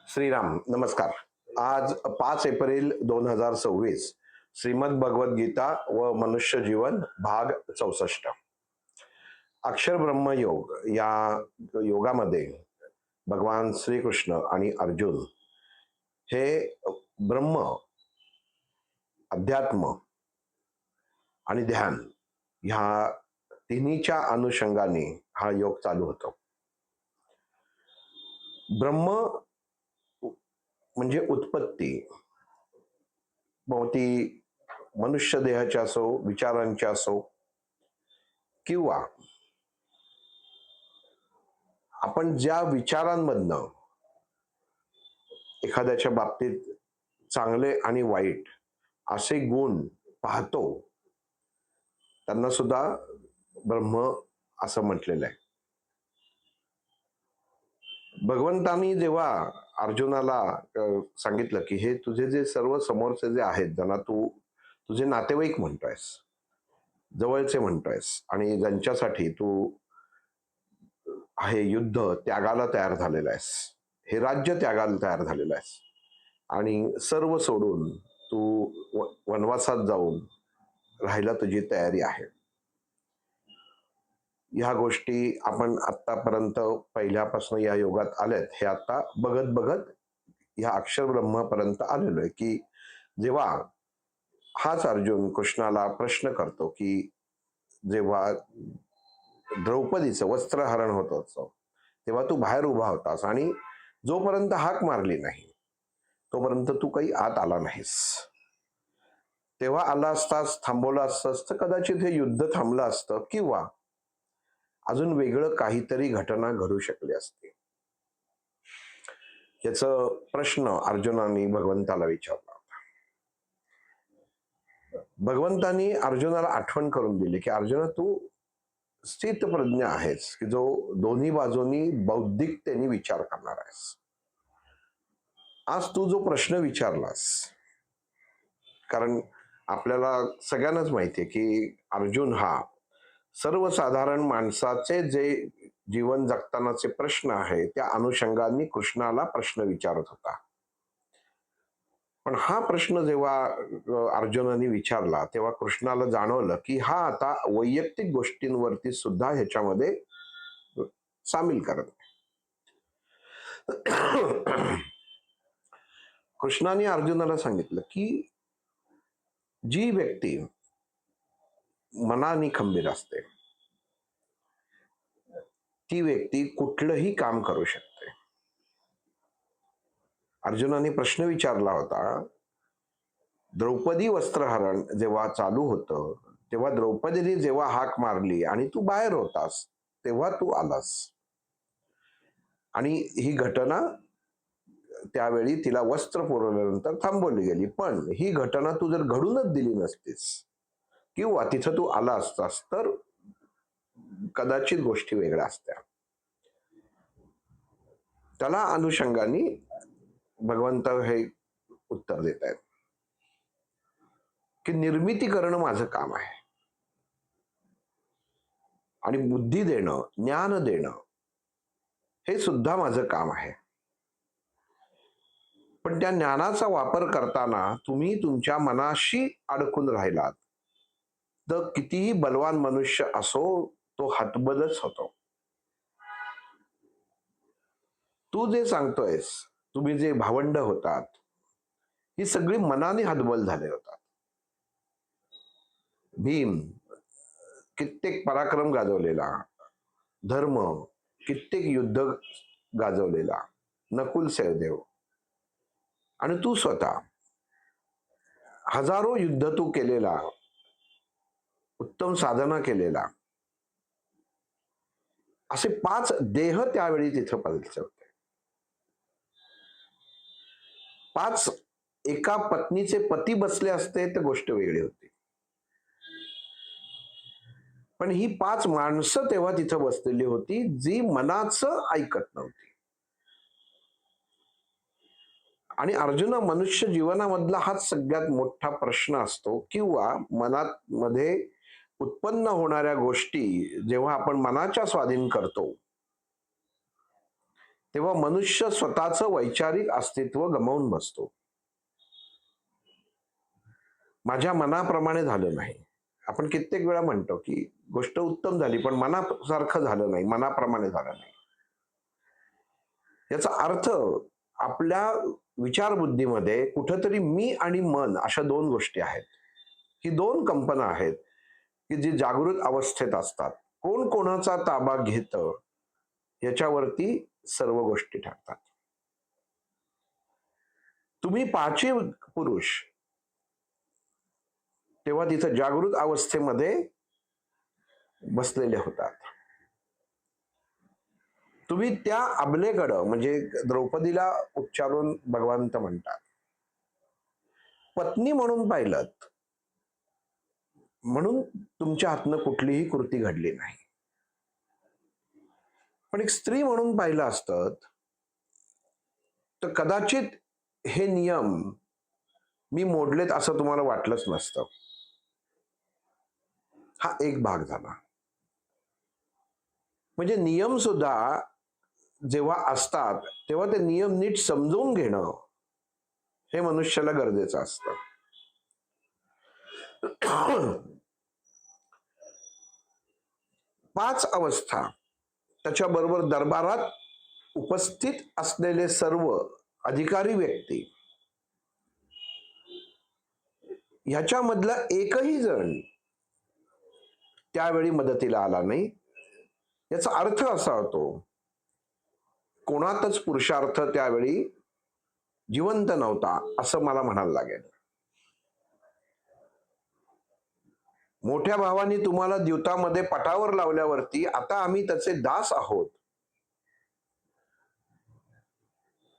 श्रीराम नमस्कार. आज 5 एप्रिल 2026 श्रीमद भगवद गीता व मनुष्य जीवन भाग 64. अक्षर ब्रह्म योग या योगामध्ये भगवान श्रीकृष्ण आणि अर्जुन हे ब्रह्म, अध्यात्म आणि ध्यान ह्या तिन्हीच्या अनुषंगाने हा योग चालू होतो. ब्रह्म म्हणजे उत्पत्ती, मग ती मनुष्य देहाची असो, विचारांची असो, किंवा आपण ज्या विचारांमधनं एखाद्याच्या बाबतीत चांगले आणि वाईट असे गुण पाहतो, त्यांना सुद्धा ब्रह्म असं म्हटलेलं आहे. भगवंतांनी जेव्हा अर्जुनाला सांगितलं की हे तुझे जे सर्व समोरचे जे आहेत, ज्यांना तू तुझे नातेवाईक म्हणतोयस, जवळचे म्हणतोयस, आणि ज्यांच्यासाठी तू हे युद्ध त्यागाला तयार झालेला आहेस, हे राज्य त्यागाला तयार झालेलं आहेस, आणि सर्व सोडून तू वनवासात जाऊन राहायला तुझी तयारी आहे. ह्या गोष्टी आपण आतापर्यंत पहिल्यापासून या योगात आल्यात, हे आता बघत बघत ह्या अक्षर ब्रह्मापर्यंत आलेलो आहे. की जेव्हा हाच अर्जुन कृष्णाला प्रश्न करतो की जेव्हा द्रौपदीचं वस्त्रहरण होत असतं तेव्हा तू बाहेर उभा होतास आणि जोपर्यंत हाक मारली नाही तोपर्यंत तू काही आत आला नाहीस. तेव्हा आला असतास, थांबवलं असतास, तर कदाचित हे युद्ध थांबलं असतं किंवा अजून वेगळं काहीतरी घटना घडू शकली असती. याचा प्रश्न अर्जुनाने भगवंताला विचारला. भगवंतानी अर्जुनाला आठवण करून दिली की अर्जुना, तू स्थितप्रज्ञ आहेस, की जो दोन्ही बाजूनी बौद्धिकतेने विचार करणार आहेस. आज तू जो प्रश्न विचारलास, कारण आपल्याला सगळ्यांनाच माहितीये की अर्जुन हा सर्वसाधारण माणसाचे जे जीवन जगतानाचे प्रश्न आहे त्या अनुषंगाने कृष्णाला प्रश्न विचारत होता. पण हा प्रश्न जेव्हा अर्जुनाने विचारला तेव्हा कृष्णाला जाणवलं की हा आता वैयक्तिक गोष्टींवरती सुद्धा ह्याच्यामध्ये सामील करत आहे. कृष्णाने अर्जुनाला सांगितलं की जी व्यक्ती मनाने खंबीर असते ती व्यक्ती कुठलंही काम करू शकते. अर्जुनाने प्रश्न विचारला होता, द्रौपदी वस्त्रहरण जेव्हा चालू होतं तेव्हा द्रौपदीने जेव्हा हाक मारली आणि तू बाहेर होतास तेव्हा तू आलास, आणि ही घटना त्यावेळी तिला वस्त्र पुरवल्यानंतर थांबवली गेली. पण ही घटना तू जर घडूनच दिली नसतीस किंवा तिथं तू आला असतास तर कदाचित गोष्टी वेगळ्या असत्या. त्याला अनुषंगाने भगवंत हे उत्तर देत आहेत की निर्मिती करणं माझं काम आहे, आणि बुद्धी देणं, ज्ञान देणं हे सुद्धा माझं काम आहे. पण त्या ज्ञानाचा वापर करताना तुम्ही तुमच्या मनाशी अडकून राहिलात तर कितीही बलवान मनुष्य असो तो हतबलच होतो. तू जे सांगतोयस, तुम्ही जे भावंड होतात, ही सगळी मनाने हतबल झाले होतात. भीम कित्येक पराक्रम गाजवलेला, धर्म कित्येक युद्ध गाजवलेला, नकुल सहदेव, आणि तू स्वतः हजारो युद्ध तू केलेला, उत्तम साधना केलेला, असे 5 देह त्यावेळी तिथं पाहिजे होते. 5 एका पत्नीचे पती बसले असते तर गोष्ट वेगळी होती. पण ही 5 माणसं तेव्हा तिथं बसलेली होती जी मनाचं ऐकत नव्हती. आणि अर्जुना, मनुष्य जीवनामधला हाच सगळ्यात मोठा प्रश्न असतो, किंवा मनात मध्ये उत्पन्न होणाऱ्या गोष्टी जेव्हा आपण मनाच्या स्वाधीन करतो तेव्हा मनुष्य स्वतःचं वैचारिक अस्तित्व गमावून बसतो. माझ्या मनाप्रमाणे झालं नाही. आपण कित्येक वेळा म्हणतो की गोष्ट उत्तम झाली पण मनासारखं झालं नाही, मनाप्रमाणे झालं नाही. याचा अर्थ आपल्या विचारबुद्धीमध्ये कुठंतरी मी आणि मन अशा दोन गोष्टी आहेत. ही दोन कंपना आहेत की जी जागृत अवस्थेत असतात. कोण कोणाचा ताबा घेतं याच्यावरती सर्व गोष्टी ठरतात. तुम्ही पाची पुरुष तेव्हा तिथं जागृत अवस्थेमध्ये बसलेले होतात. तुम्ही त्या अबलेकडं म्हणजे द्रौपदीला उच्चारून भगवंत म्हणतात, पत्नी म्हणून पाहिलं म्हणून तुमच्या हातनं कुठलीही कृती घडली नाही. पण एक स्त्री म्हणून पाहिलं असतं तर कदाचित हे नियम मी मोडलेत असं तुम्हाला वाटलंच नसतं. हा एक भाग झाला. म्हणजे नियम सुद्धा जेव्हा असतात तेव्हा ते नियम नीट समजून घेणं हे मनुष्याला गरजेचं असतं. पाच अवस्था त्याच्याबरोबर दरबारात उपस्थित असलेले सर्व अधिकारी व्यक्ती ह्याच्यामधला एकही जण त्यावेळी मदतीला आला नाही. याचा अर्थ असा होतो कोणातच पुरुषार्थ त्यावेळी जिवंत नव्हता असं मला म्हणायला लागेल. मोठ्या भावाने तुम्हाला द्यूतामध्ये पटावर लावल्यावरती आता आम्ही त्याचे दास आहोत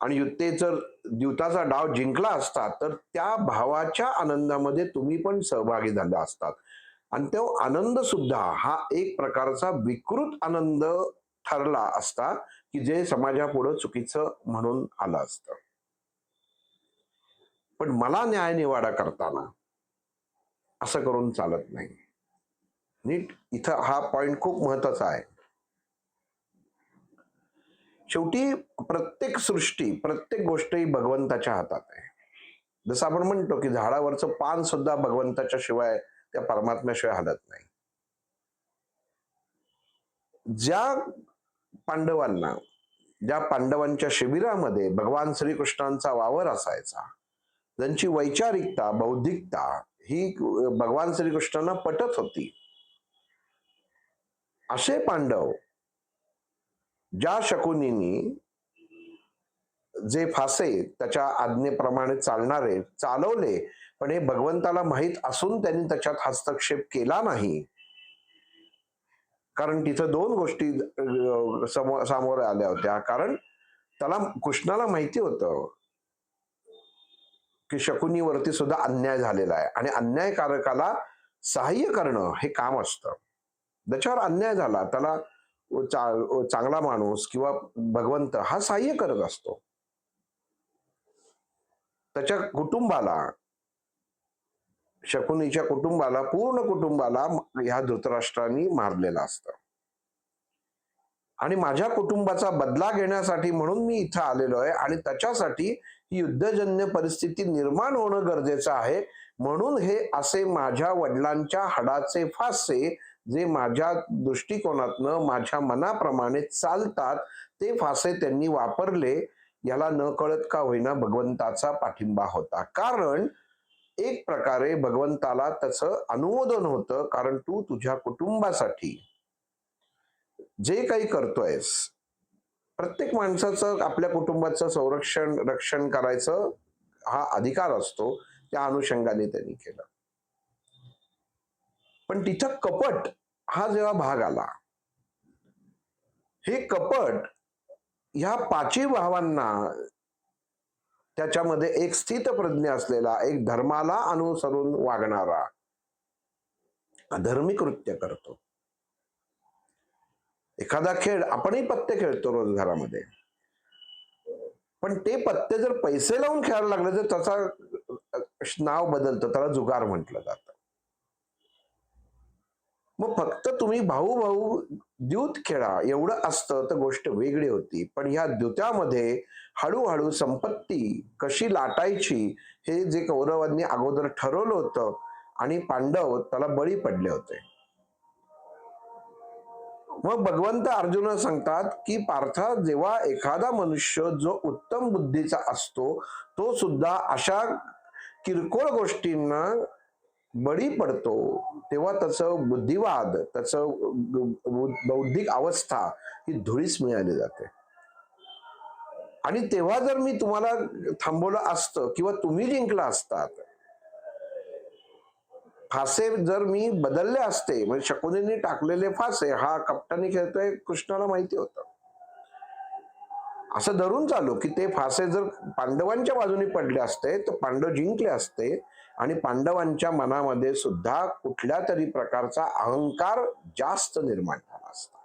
आणि ते जर द्यूताचा डाव जिंकला असता तर त्या भावाच्या आनंदामध्ये तुम्ही पण सहभागी झाले असतात. आणि तो आनंद सुद्धा हा एक प्रकारचा विकृत आनंद ठरला असता की जे समाजापुढे चुकीचं म्हणून आलं असतं. पण मला न्याय निवाडा करताना असं करून चालत नाही. नीट इथं हा पॉइंट खूप महत्वाचा आहे. शेवटी प्रत्येक सृष्टी प्रत्येक गोष्ट ही भगवंताच्या हातात आहे. जसं आपण म्हणतो की झाडावरचं पान सुद्धा भगवंताच्या शिवाय त्या परमात्म्याशिवाय हलत नाही. ज्या पांडवांच्या शिबिरामध्ये भगवान श्रीकृष्णांचा वावर असायचा, त्यांची वैचारिकता बौद्धिकता ही भगवान श्रीकृष्णांना पटत होती, असे पांडव ज्या शकुनीनी जे फासे त्याच्या आज्ञेप्रमाणे चालवले पण हे भगवंताला माहित असून त्यांनी त्याच्यात हस्तक्षेप केला नाही. कारण तिथं दोन गोष्टी समोर आल्या होत्या. कारण त्याला कृष्णाला माहिती होतं की शकुनीवरती सुद्धा अन्याय झालेला आहे आणि अन्यायकारकाला सहाय्य करणं हे काम असतं. त्याच्यावर अन्याय झाला त्याला चांगला माणूस किंवा भगवंत हा सहाय्य करत असतो. त्याच्या कुटुंबाला, शकुनीच्या कुटुंबाला, पूर्ण कुटुंबाला ह्या धृतराष्ट्रांनी मारलेलं असतं. आणि माझ्या कुटुंबाचा बदला घेण्यासाठी म्हणून मी इथं आलेलो आहे आणि त्याच्यासाठी युद्धजन्य परिस्थिती निर्माण होणं गरजेचं आहे. म्हणून हे असे माझ्या वडिलांच्या हाडाचे फासे जे माझ्या दृष्टिकोनातनं माझ्या मनाप्रमाणे चालतात ते फासे त्यांनी वापरले. याला न कळत का होईना भगवंताचा पाठिंबा होता. कारण एक प्रकारे भगवंताला त्याचं अनुमोदन होतं. कारण तू तुझ्या कुटुंबासाठी जे काही करतोयस, प्रत्येक माणसाचं आपल्या कुटुंबाचं रक्षण करायचं हा अधिकार असतो. त्या अनुषंगाने त्यांनी केलं. पण तिथं कपट हा जेव्हा भाग आला, हे कपट ह्या पाची भावांना त्याच्यामध्ये एक स्थित प्रज्ञ असलेला, एक धर्माला अनुसरून वागणारा अधर्मी कृत्य करतो. एखादा खेळ आपणही पत्ते खेळतो रोज घरामध्ये, पण ते पत्ते जर पैसे लावून खेळायला लागले तर त्याचा नाव बदलतं, त्याला जुगार म्हटलं जातं. मग फक्त तुम्ही भाऊ भाऊ द्यूत खेळा एवढं असतं तर गोष्ट वेगळी होती. पण ह्या द्यूतामध्ये हळूहळू संपत्ती कशी लाटायची हे जे कौरवांनी अगोदर ठरवलं होतं आणि पांडव त्याला बळी पडले होते. मग भगवंत अर्जुना सांगतात की पार्था, जेव्हा एखादा मनुष्य जो उत्तम बुद्धीचा असतो तो सुद्धा अशा किरकोळ गोष्टींना बळी पडतो, तेव्हा त्याचं बुद्धिवाद, त्याचं बौद्धिक अवस्था ही धुळीस मिळाली जाते. आणि तेव्हा जर मी तुम्हाला थांबवलं असतं किंवा तुम्ही जिंकला असतात, फासे जर मी बदलले असते, म्हणजे शकुनींनी टाकलेले फासे हा कप्तानी खेळतोय कृष्णाला माहिती होतं, असं धरून चालू की ते फासे जर पांडवांच्या बाजूने पडले असते तर पांडव जिंकले असते आणि पांडवांच्या मनामध्ये सुद्धा कुठल्या तरी प्रकारचा अहंकार जास्त निर्माण झाला असता.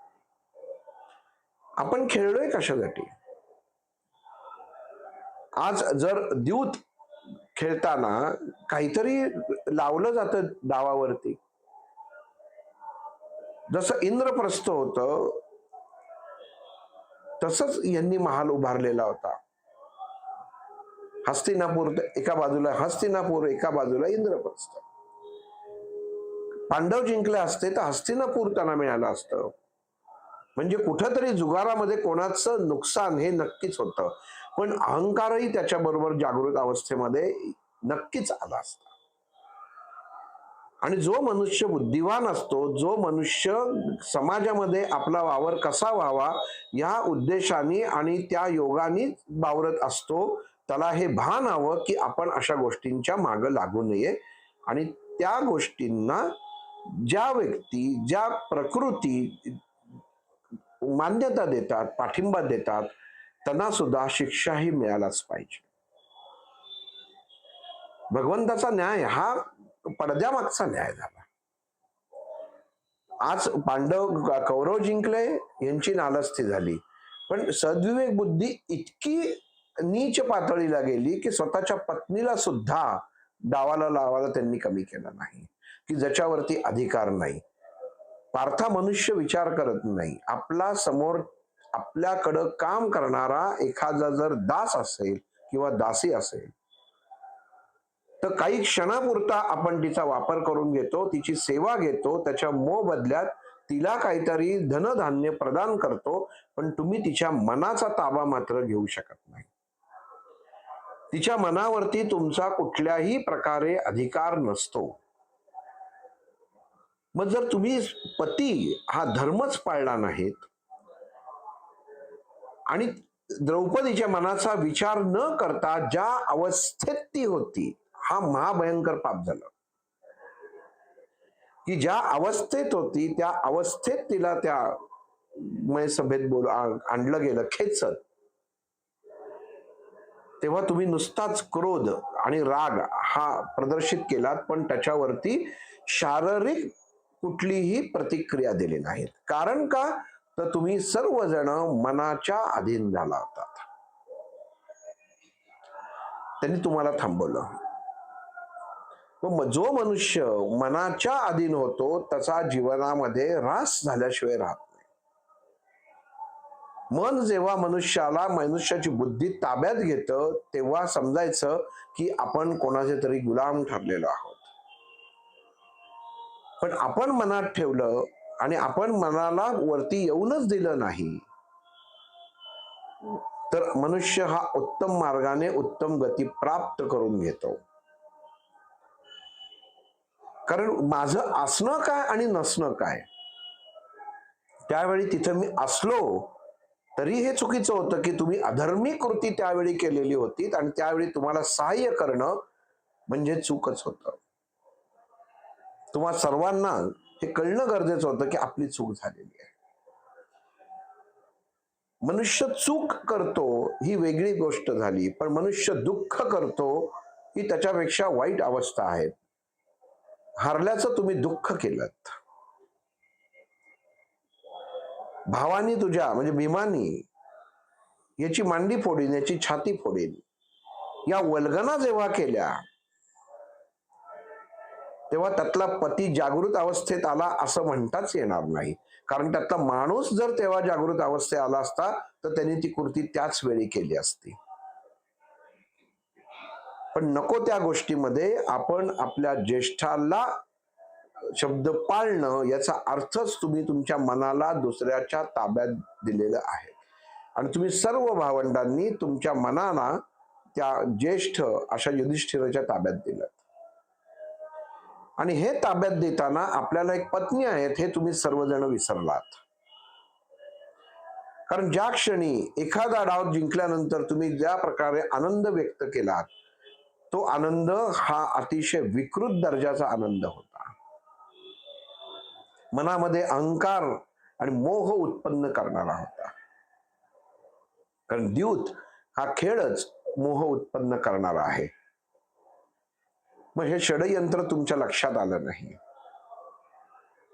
आपण खेळलोय कशासाठी? आज जर द्यूत खेळताना काहीतरी लावलं जातं डावावरती, जसं इंद्रप्रस्थ होतं तसंच यांनी महाल उभारलेला होता. हस्तिनापूर एका बाजूला हस्तिनापूर, एका बाजूला इंद्रप्रस्थ. पांडव जिंकले असते तर हस्तिनापूर त्यांना मिळालं असतं. म्हणजे कुठंतरी जुगारामध्ये कोणाचं नुकसान हे नक्कीच होतं, पण अहंकारही त्याच्याबरोबर जागृत अवस्थेमध्ये नक्कीच आला असता. आणि जो मनुष्य बुद्धिवान असतो, जो मनुष्य समाजामध्ये आपला वावर कसा व्हावा या उद्देशाने आणि त्या योगाने वावरत असतो, त्याला हे भान हवं की आपण अशा गोष्टींच्या मागे लागू नये. आणि त्या गोष्टींना ज्या व्यक्ती, ज्या प्रकृती मान्यता देतात, पाठिंबा देतात, त्यांना सुद्धा शिक्षाही मिळालाच पाहिजे. भगवंताचा न्याय हा पडद्यामागचा न्याय झाला. आज पांडव कौरव जिंकले, यांची नालस्ती झाली, पण सद्विवेक बुद्धी इतकी नीच पातळीला गेली की स्वतःच्या पत्नीला सुद्धा डावाला लावायला त्यांनी कमी केलं नाही, की ज्याच्यावरती अधिकार नाही. पार्था मनुष्य विचार करत नाही. आपला समोर आपल्याकडं काम करणारा एखादा जर दास असेल किंवा दासी असेल तर काही क्षणापुरता आपण तिचा वापर करून घेतो, तिची सेवा घेतो, त्याच्या मोबदल्यात तिला काहीतरी धनधान्य प्रदान करतो, पण तुम्ही तिच्या मनाचा ताबा मात्र घेऊ शकत नाही. तिच्या मनावरती तुमचा कुठल्याही प्रकारे अधिकार नसतो. मग जर तुम्ही पती हा धर्मच पाळला नाहीत आणि द्रौपदीच्या मनाचा विचार न करता ज्या अवस्थेत ती होती, हा महाभयंकर पाप झालं. की ज्या अवस्थेत होती त्या अवस्थेत तिला त्या सभेत आणलं गेलं खेचत, तेव्हा तुम्ही नुसताच क्रोध आणि राग हा प्रदर्शित केलात, पण त्याच्यावरती शारीरिक कुठलीही प्रतिक्रिया दिली नाहीत. कारण का? तर तुम्ही सर्वजण मनाच्या अधीन झाला होतात. त्यांनी तुम्हाला थांबवलं. जो मनुष्य मनाच्या अधीन होतो त्याचा जीवनामध्ये ऱ्हास झाल्याशिवाय राहत नाही. मन जेव्हा मनुष्याची बुद्धी ताब्यात घेतं तेव्हा समजायचं की आपण कोणाचे तरी गुलाम ठरलेलो आहोत. पण आपण मनात ठेवलं आणि आपण मनाला वरती येऊनच दिलं नाही तर मनुष्य हा उत्तम मार्गाने उत्तम गती प्राप्त करून घेतो. कारण माझं असणं काय आणि नसणं काय, त्यावेळी तिथं मी असलो तरी हे चुकीचं होतं की तुम्ही अधर्मी कृती त्यावेळी केलेली होती आणि त्यावेळी तुम्हाला सहाय्य करणं म्हणजे चूकच होतं. तुम्हा सर्वांना हे कळणं गरजेचं होतं की आपली चूक झालेली आहे. मनुष्य चूक करतो ही वेगळी गोष्ट झाली, पण मनुष्य दुःख करतो ही त्याच्यापेक्षा वाईट अवस्था आहे. हारल्याचं तुम्ही दुःख केलं, भावानी तुझ्या म्हणजे भीमानी याची मांडी फोडीन, याची छाती फोडीन, या वल्गना जेव्हा केल्या तेव्हा त्यातला पती जागृत अवस्थेत आला असं म्हणताच येणार नाही. कारण त्यातला माणूस जर तेव्हा जागृत अवस्थेत आला असता तर त्यांनी ती कृती त्याच वेळी केली असती. पण नको त्या गोष्टीमध्ये आपण आपल्या ज्येष्ठाला शब्द पाळणं याचा अर्थच तुम्ही तुमच्या मनाला दुसऱ्याच्या ताब्यात दिलेलं आहे. आणि तुम्ही सर्व भावंडांनी तुमच्या मनाला त्या ज्येष्ठ अशा युधिष्ठिराच्या ताब्यात दिलं. आणि हे ताब्यात देताना आपल्याला एक पत्नी आहेत हे तुम्ही सर्वजण विसरलात. कारण ज्या क्षणी एखादा डाव जिंकल्यानंतर तुम्ही ज्या प्रकारे आनंद व्यक्त केलात तो आनंद हा अतिशय विकृत दर्जाचा आनंद होता. मनामध्ये अहंकार आणि मोह उत्पन्न करणारा होता. कारण द्यूत हा खेळच मोह उत्पन्न करणारा आहे. मग हे षडयंत्र तुमच्या लक्षात आलं नाही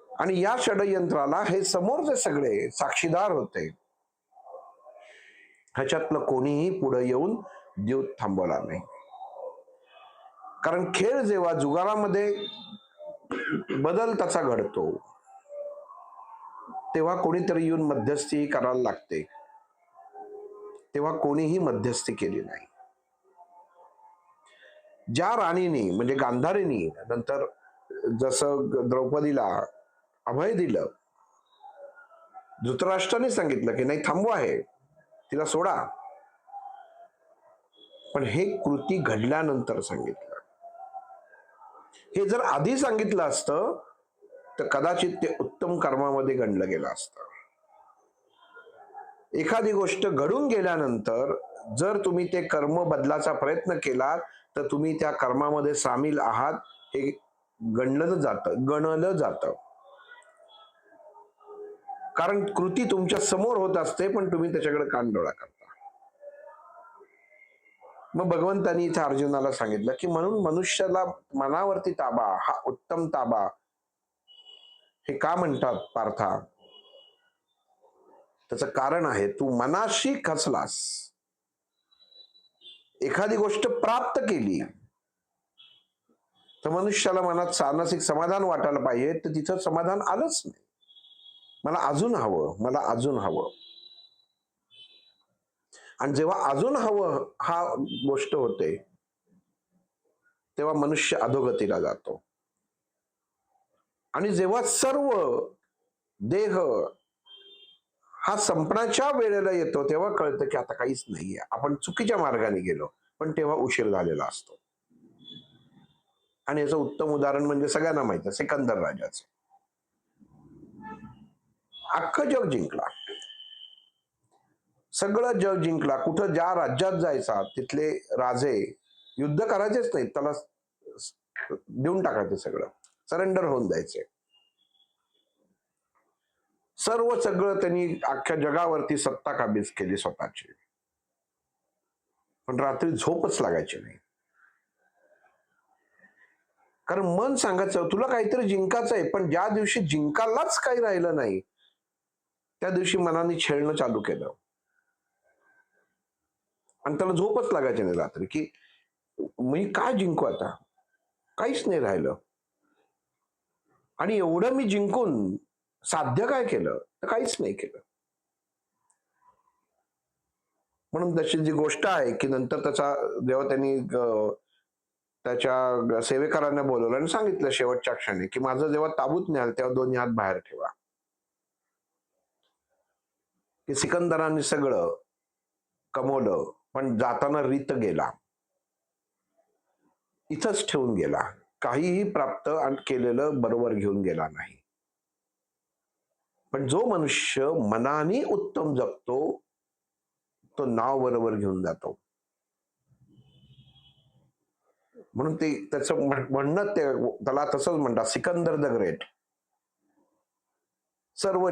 आणि या षडयंत्राला हे समोरचे सगळे साक्षीदार होते. ह्याच्यातलं कोणीही पुढे येऊन द्यूत थांबवला नाही. कारण खेळ जेव्हा जुगारामध्ये बदल त्याचा घडतो तेव्हा कोणीतरी येऊन मध्यस्थी करायला लागते. तेव्हा कोणीही मध्यस्थी केली नाही. ज्या राणीने म्हणजे गांधारीनी नंतर जसं द्रौपदीला अभय दिलं, धृतराष्ट्राने सांगितलं की नाही थांबवा आहे तिला सोडा, पण हे कृती घडल्यानंतर सांगितलं. हे जर आधी सांगितलं असतं तर कदाचित ते उत्तम कर्मामध्ये गणलं गेलं असतं. एखादी गोष्ट घडून गेल्यानंतर जर तुम्ही ते कर्म बदलाचा प्रयत्न केला तर तुम्ही त्या कर्मामध्ये सामील आहात हे गणलं जातं. कारण कृती तुमच्या समोर होत असते पण तुम्ही त्याच्याकडे कान डोळा करता. मग भगवंतांनी इथे अर्जुनाला सांगितलं की म्हणून मनुष्याला मनावरती ताबा हा उत्तम ताबा हे का म्हणतात पार्था? त्याचं कारण आहे तू मनाशी खचलास, एखादी गोष्ट प्राप्त केली तर मनुष्याला मनात मानसिक समाधान वाटायला पाहिजे, तर तिथं समाधान आलंच नाही. मला अजून हवं. आणि जेव्हा अजून हवं हा गोष्ट होते तेव्हा मनुष्य अधोगतीला जातो. आणि जेव्हा सर्व देह हा संपण्याच्या वेळेला येतो तेव्हा कळतं की आता काहीच नाहीये, आपण चुकीच्या मार्गाने गेलो. पण तेव्हा उशीर झालेला असतो. आणि याचं उत्तम उदाहरण म्हणजे सगळ्यांना माहित आहे सिकंदर राजाचं. अख्खं जग जिंकला, सगळं जग जिंकला. कुठं ज्या राज्यात जायचा तिथले राजे युद्ध करायचेच नाही, त्याला देऊन टाकायचं, सगळं सरेंडर होऊन द्यायचे. सगळं त्यांनी अख्ख्या जगावरती सत्ता काबीज केली स्वतःची. पण रात्री झोपच लागायची नाही. कारण मन सांगायचं तुला काहीतरी जिंकायचं आहे, पण ज्या दिवशी जिंकायलाच काही राहिलं नाही त्या दिवशी मनाने खेळणं चालू केलं आणि त्याला झोपच लागायची नाही रात्री. की मी काय जिंकू आता, काहीच नाही राहिलं. आणि एवढं मी जिंकून साध्य काय केलं, तर काहीच नाही केलं. म्हणून तशी जी गोष्ट आहे की नंतर त्याचा जेव्हा त्यांनी त्याच्या सेवेकरांना बोलवलं आणि सांगितलं शेवटच्या क्षणी की माझं जेव्हा ताबूत न्याल तेव्हा दोन्ही हात बाहेर ठेवा. की सिकंदरांनी सगळं कमवलं पण जाताना रीत गेला, इथंच ठेवून गेला, काहीही प्राप्त केलेलं बरोबर घेऊन गेला नाही. पण जो मनुष्य मनाने उत्तम जगतो तो नाव बरोबर घेऊन जातो. म्हणून ते त्याचं म्हणणं त्याला तसंच म्हणतात सिकंदर द ग्रेट. सर्व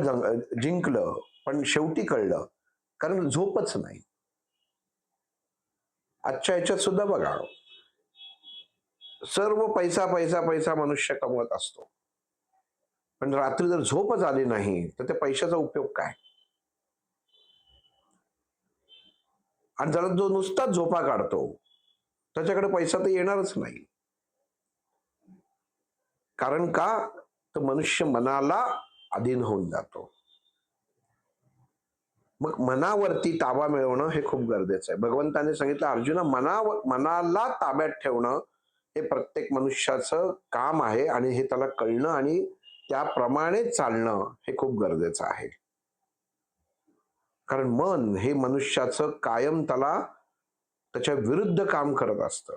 जिंकलं पण शेवटी कळलं, कारण झोपच नाही. आजच्या ह्याच्यात सुद्धा बघा सर्व पैसा मनुष्य कमवत असतो, पण रात्री जर झोपच आली नाही तर त्या पैशाचा उपयोग काय? आणि जर जो नुसताच झोपा काढतो त्याच्याकडे पैसा तर येणारच नाही. कारण का तर मनुष्य मनाला अधीन होऊन जातो. मग मनावरती ताबा मिळवणं हे खूप गरजेचं आहे. भगवंताने सांगितलं अर्जुना मनाला ताब्यात ठेवणं हे प्रत्येक मनुष्याचं काम आहे आणि हे त्याला कळणं आणि त्याप्रमाणे चालणं हे खूप गरजेचं आहे. कारण मन हे मनुष्याचं कायम त्याला त्याच्या विरुद्ध काम करत असतं.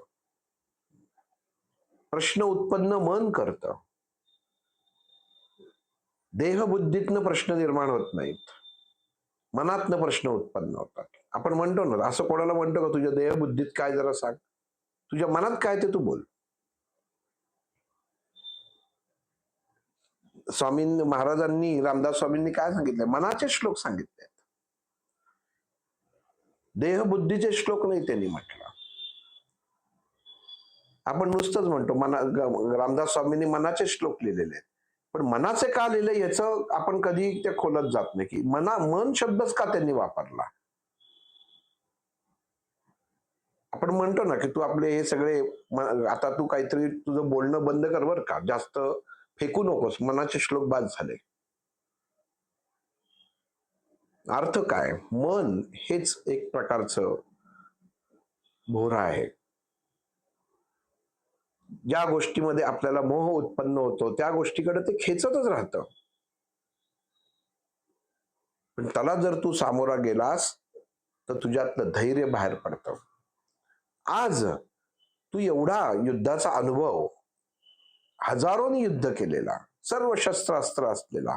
प्रश्न उत्पन्न मन करतं. देहबुद्धीतनं प्रश्न निर्माण होत नाहीत, मनातनं प्रश्न उत्पन्न होतात. आपण म्हणतो ना, असं कोणाला म्हणतो का तुझ्या देहबुद्धीत काय जरा सांग, तुझ्या मनात काय ते तू बोल. महाराजांनी रामदास स्वामींनी काय सांगितलंय, मनाचे श्लोक सांगितले, देहबुद्धीचे श्लोक नाही त्यांनी म्हटलं. आपण नुसतंच म्हणतो रामदास स्वामींनी मनाचे श्लोक लिहिलेले आहेत, पण मनाचे का लिहिले याचं आपण कधी ते खोलत जात नाही की मन शब्दच का त्यांनी वापरला. आपण म्हणतो ना की तू आपले हे सगळे आता तू काहीतरी तुझं बोलणं बंद कर बर का, जास्त फेकू नकोस, मनाचे श्लोक बाद झाले. अर्थ काय, मन हेच एक प्रकारचं भोरा आहे. ज्या गोष्टीमध्ये आपल्याला मोह उत्पन्न होतो त्या गोष्टीकडे ते खेचतच राहतं. पण त्याला जर तू सामोरा गेलास तर तुझ्यातलं धैर्य बाहेर पडतं. आज तू एवढा युद्धाचा अनुभव, हजारोनी युद्ध केलेला, सर्व शस्त्रास्त्र असलेला,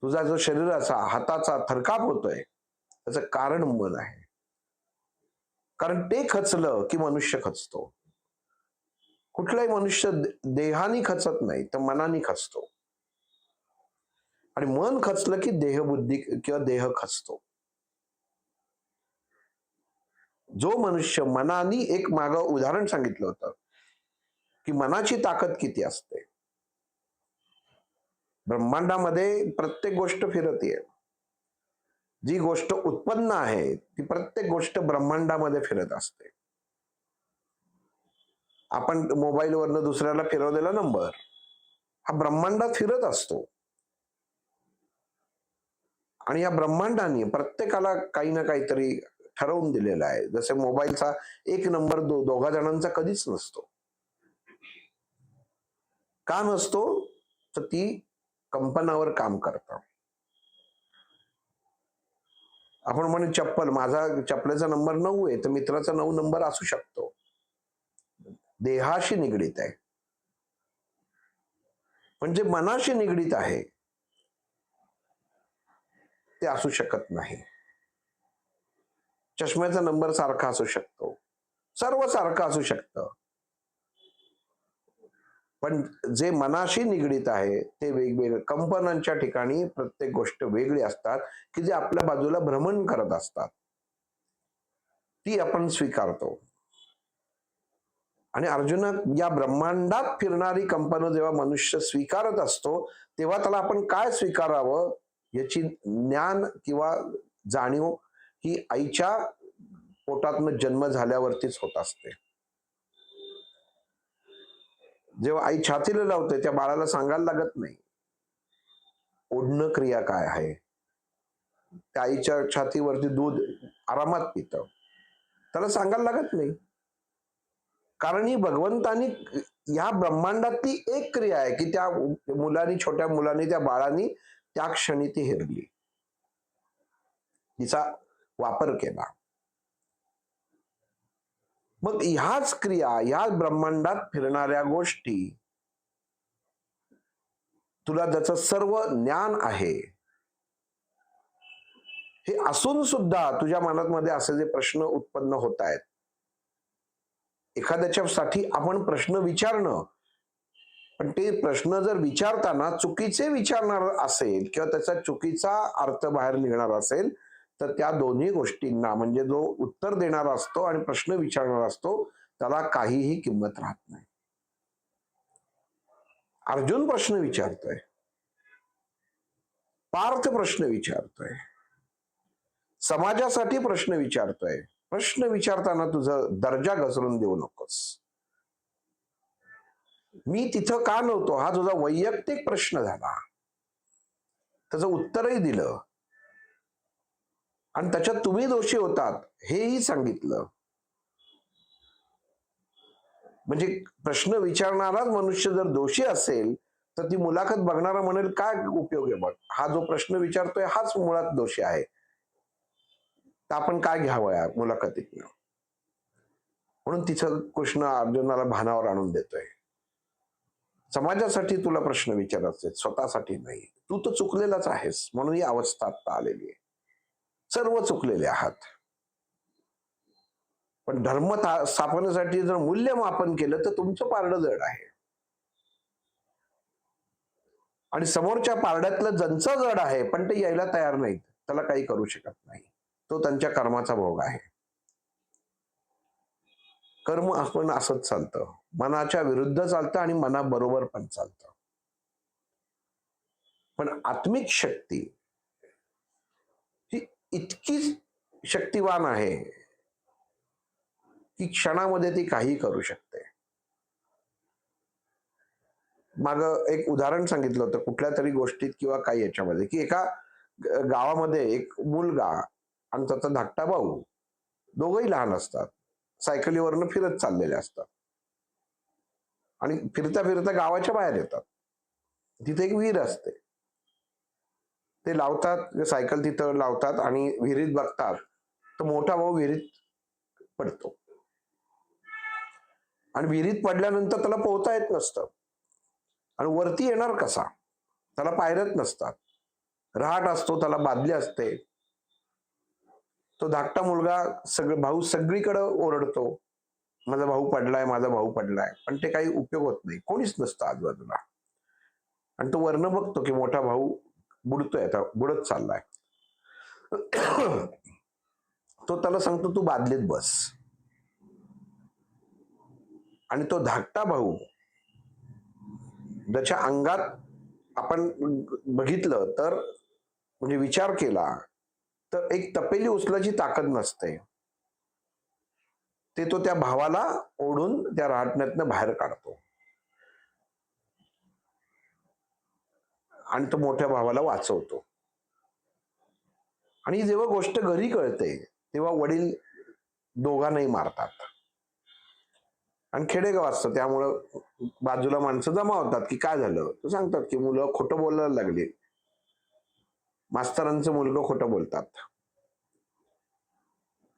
तुझा जो शरीराचा हाताचा थरकाप होतोय त्याचं कारण मन आहे. कारण ते खचलं की मनुष्य खचतो. कुठलाही मनुष्य देहानी खचत नाही तर मनानी खचतो, आणि मन खचलं की देहबुद्धी किंवा देह खचतो. जो मनुष्य मनानी, एक माग उदाहरण सांगितलं होतं की मनाची ताकद किती असते. ब्रह्मांडामध्ये प्रत्येक गोष्ट फिरतीये, जी गोष्ट उत्पन्न आहे ती प्रत्येक गोष्ट ब्रह्मांडामध्ये फिरत असते. आपण मोबाईलवरनं दुसऱ्याला फिरवलेला नंबर हा ब्रह्मांडात फिरत असतो, आणि या ब्रह्मांडाने प्रत्येकाला काही ना काहीतरी ठरवून दिलेलं आहे. जसे मोबाईलचा एक नंबर दोघा जणांचा कधीच नसतो. का नसतो तर ती कंपनावर काम करतं. आपण म्हणू चप्पल, माझा चप्पलेचा नंबर 9 आहे तर मित्राचा 9 नंबर असू शकतो. देहाशी निगडीत आहे. पण जे मनाशी निगडीत आहे ते असू शकत नाही. चष्म्याचा नंबर सारखा असू शकतो, सर्व सारखं असू शकतं, पण जे मनाशी निगडीत आहे ते वेगवेगळे कंपनांच्या ठिकाणी प्रत्येक गोष्ट वेगळी असतात की जे आपल्या बाजूला भ्रमण करत असतात, ती आपण स्वीकारतो. आणि अर्जुना, या ब्रह्मांडात फिरणारी कंपन जेव्हा मनुष्य स्वीकारत असतो तेव्हा त्याला आपण काय स्वीकारावं याची ज्ञान किंवा जाणीव ही आईच्या पोटातनं जन्म झाल्यावरतीच होत असते. जेव्हा आई छातीला लावते त्या बाळाला सांगायला लागत नाही ओढणं क्रिया काय आहे. त्या आईच्या छातीवरती दूध आरामात पितं, त्याला सांगायला लागत नाही, कारण ही भगवंतानी या ब्रह्मांडातली एक क्रिया आहे की त्या मुलानी, छोट्या मुलांनी, त्या बाळानी त्या क्षणी ती हेरली, तिचा वापर केला. मग ह्याच क्रिया, ह्या ब्रह्मांडात फिरणाऱ्या गोष्टी, तुला त्याचं सर्व ज्ञान आहे हे असून सुद्धा तुझ्या मनामध्ये असे जे प्रश्न उत्पन्न होत आहेत, एखाद्याच्यासाठी आपण प्रश्न विचारणं, पण ते प्रश्न जर विचारताना चुकीचे विचारणार असेल किंवा त्याचा चुकीचा अर्थ बाहेर निघणार असेल तर त्या दोन्ही गोष्टींना, म्हणजे जो उत्तर देणारा असतो आणि प्रश्न विचारणारा असतो, त्याला काहीही किंमत राहत नाही. अर्जुन प्रश्न विचारतोय, पार्थ प्रश्न विचारतोय, समाजासाठी प्रश्न विचारतोय. प्रश्न विचारताना तुझा दर्जा घसरून देऊ नकोस. मी तिथं का नव्हतो हा तुझा वैयक्तिक प्रश्न झाला. त्याचं उत्तरही दिलं आणि त्याच्यात तुम्ही दोषी होतात हेही सांगितलं. म्हणजे प्रश्न विचारणाराच मनुष्य जर दोषी असेल तर ती मुलाखत बघणारा म्हणेल काय उपयोग आहे, बघ हा जो प्रश्न विचारतोय हाच मुळात दोषी आहे, तर आपण काय घ्यावं या मुलाखतीतनं. म्हणून तिचं कृष्ण अर्जुनाला भानावर आणून देतोय. समाजासाठी तुला प्रश्न विचारायचे, स्वतःसाठी नाही. तू तर चुकलेलाच आहेस, म्हणून ही अवस्था आता आलेली आहे. सर्व चुकलेले आहात. पण धर्म स्थापनेसाठी जर मूल्यमापन केलं तर तुमचं पारडं जड आहे. आणि समोरच्या पारड्यातलं ज्यांचं जड आहे पण ते यायला तयार नाहीत, त्याला काही करू शकत नाही. तो त्यांच्या कर्माचा भोग आहे. कर्म आपण असंच चालतं, मनाच्या विरुद्ध चालतं आणि मनाबरोबर पण चालतं. पण आत्मिक शक्ती ही इतकी शक्तिवान आहे की क्षणामध्ये ती काही करू शकते. माग एक उदाहरण सांगितलं होतं कुठल्या तरी गोष्टीत किंवा काही याच्यामध्ये, की एका गावामध्ये एक मुलगा आणि त्याचा धाकटा भाऊ, दोघंही लहान असतात, सायकलीवरनं फिरत चाललेले असतात आणि फिरता फिरता गावाच्या बाहेर येतात. तिथे एक विहीर असते. ते लावतात सायकल, तिथं लावतात आणि विहिरीत बघतात तर मोठा भाऊ विहिरीत पडतो आणि विहिरीत पडल्यानंतर त्याला पोहता येत नसतं आणि वरती येणार कसा, त्याला पायऱ्याच नसतात, रहाट असतो, त्याला बादली असते. तो धाकटा मुलगा भाऊ सगळीकडे ओरडतो, माझा भाऊ पडलाय, माझा भाऊ पडलाय, पण ते काही उपयोग होत नाही, कोणीच नसतं आजूबाजूला. आणि तो वरनं बघतो की मोठा भाऊ बुडतोय, आता बुडत चाललाय. तो त्याला सांगतो तू बादलीत बस. आणि तो धाकटा भाऊ ज्याच्या अंगात आपण बघितलं तर, म्हणजे विचार केला तर एक तपेली उचलायची ताकद नसते, ते तो त्या भावाला ओढून त्या रहाटण्यातनं बाहेर काढतो आणि तो मोठ्या भावाला वाचवतो. आणि जेव्हा गोष्ट घरी कळते तेव्हा वडील दोघांनाही मारतात. आणि खेडेगाव असतं त्यामुळं बाजूला माणसं जमा होतात की काय झालं, तर सांगतात की मुलं खोटं बोलायला लागली, मास्तरांचं मुलगा खोटं बोलतात.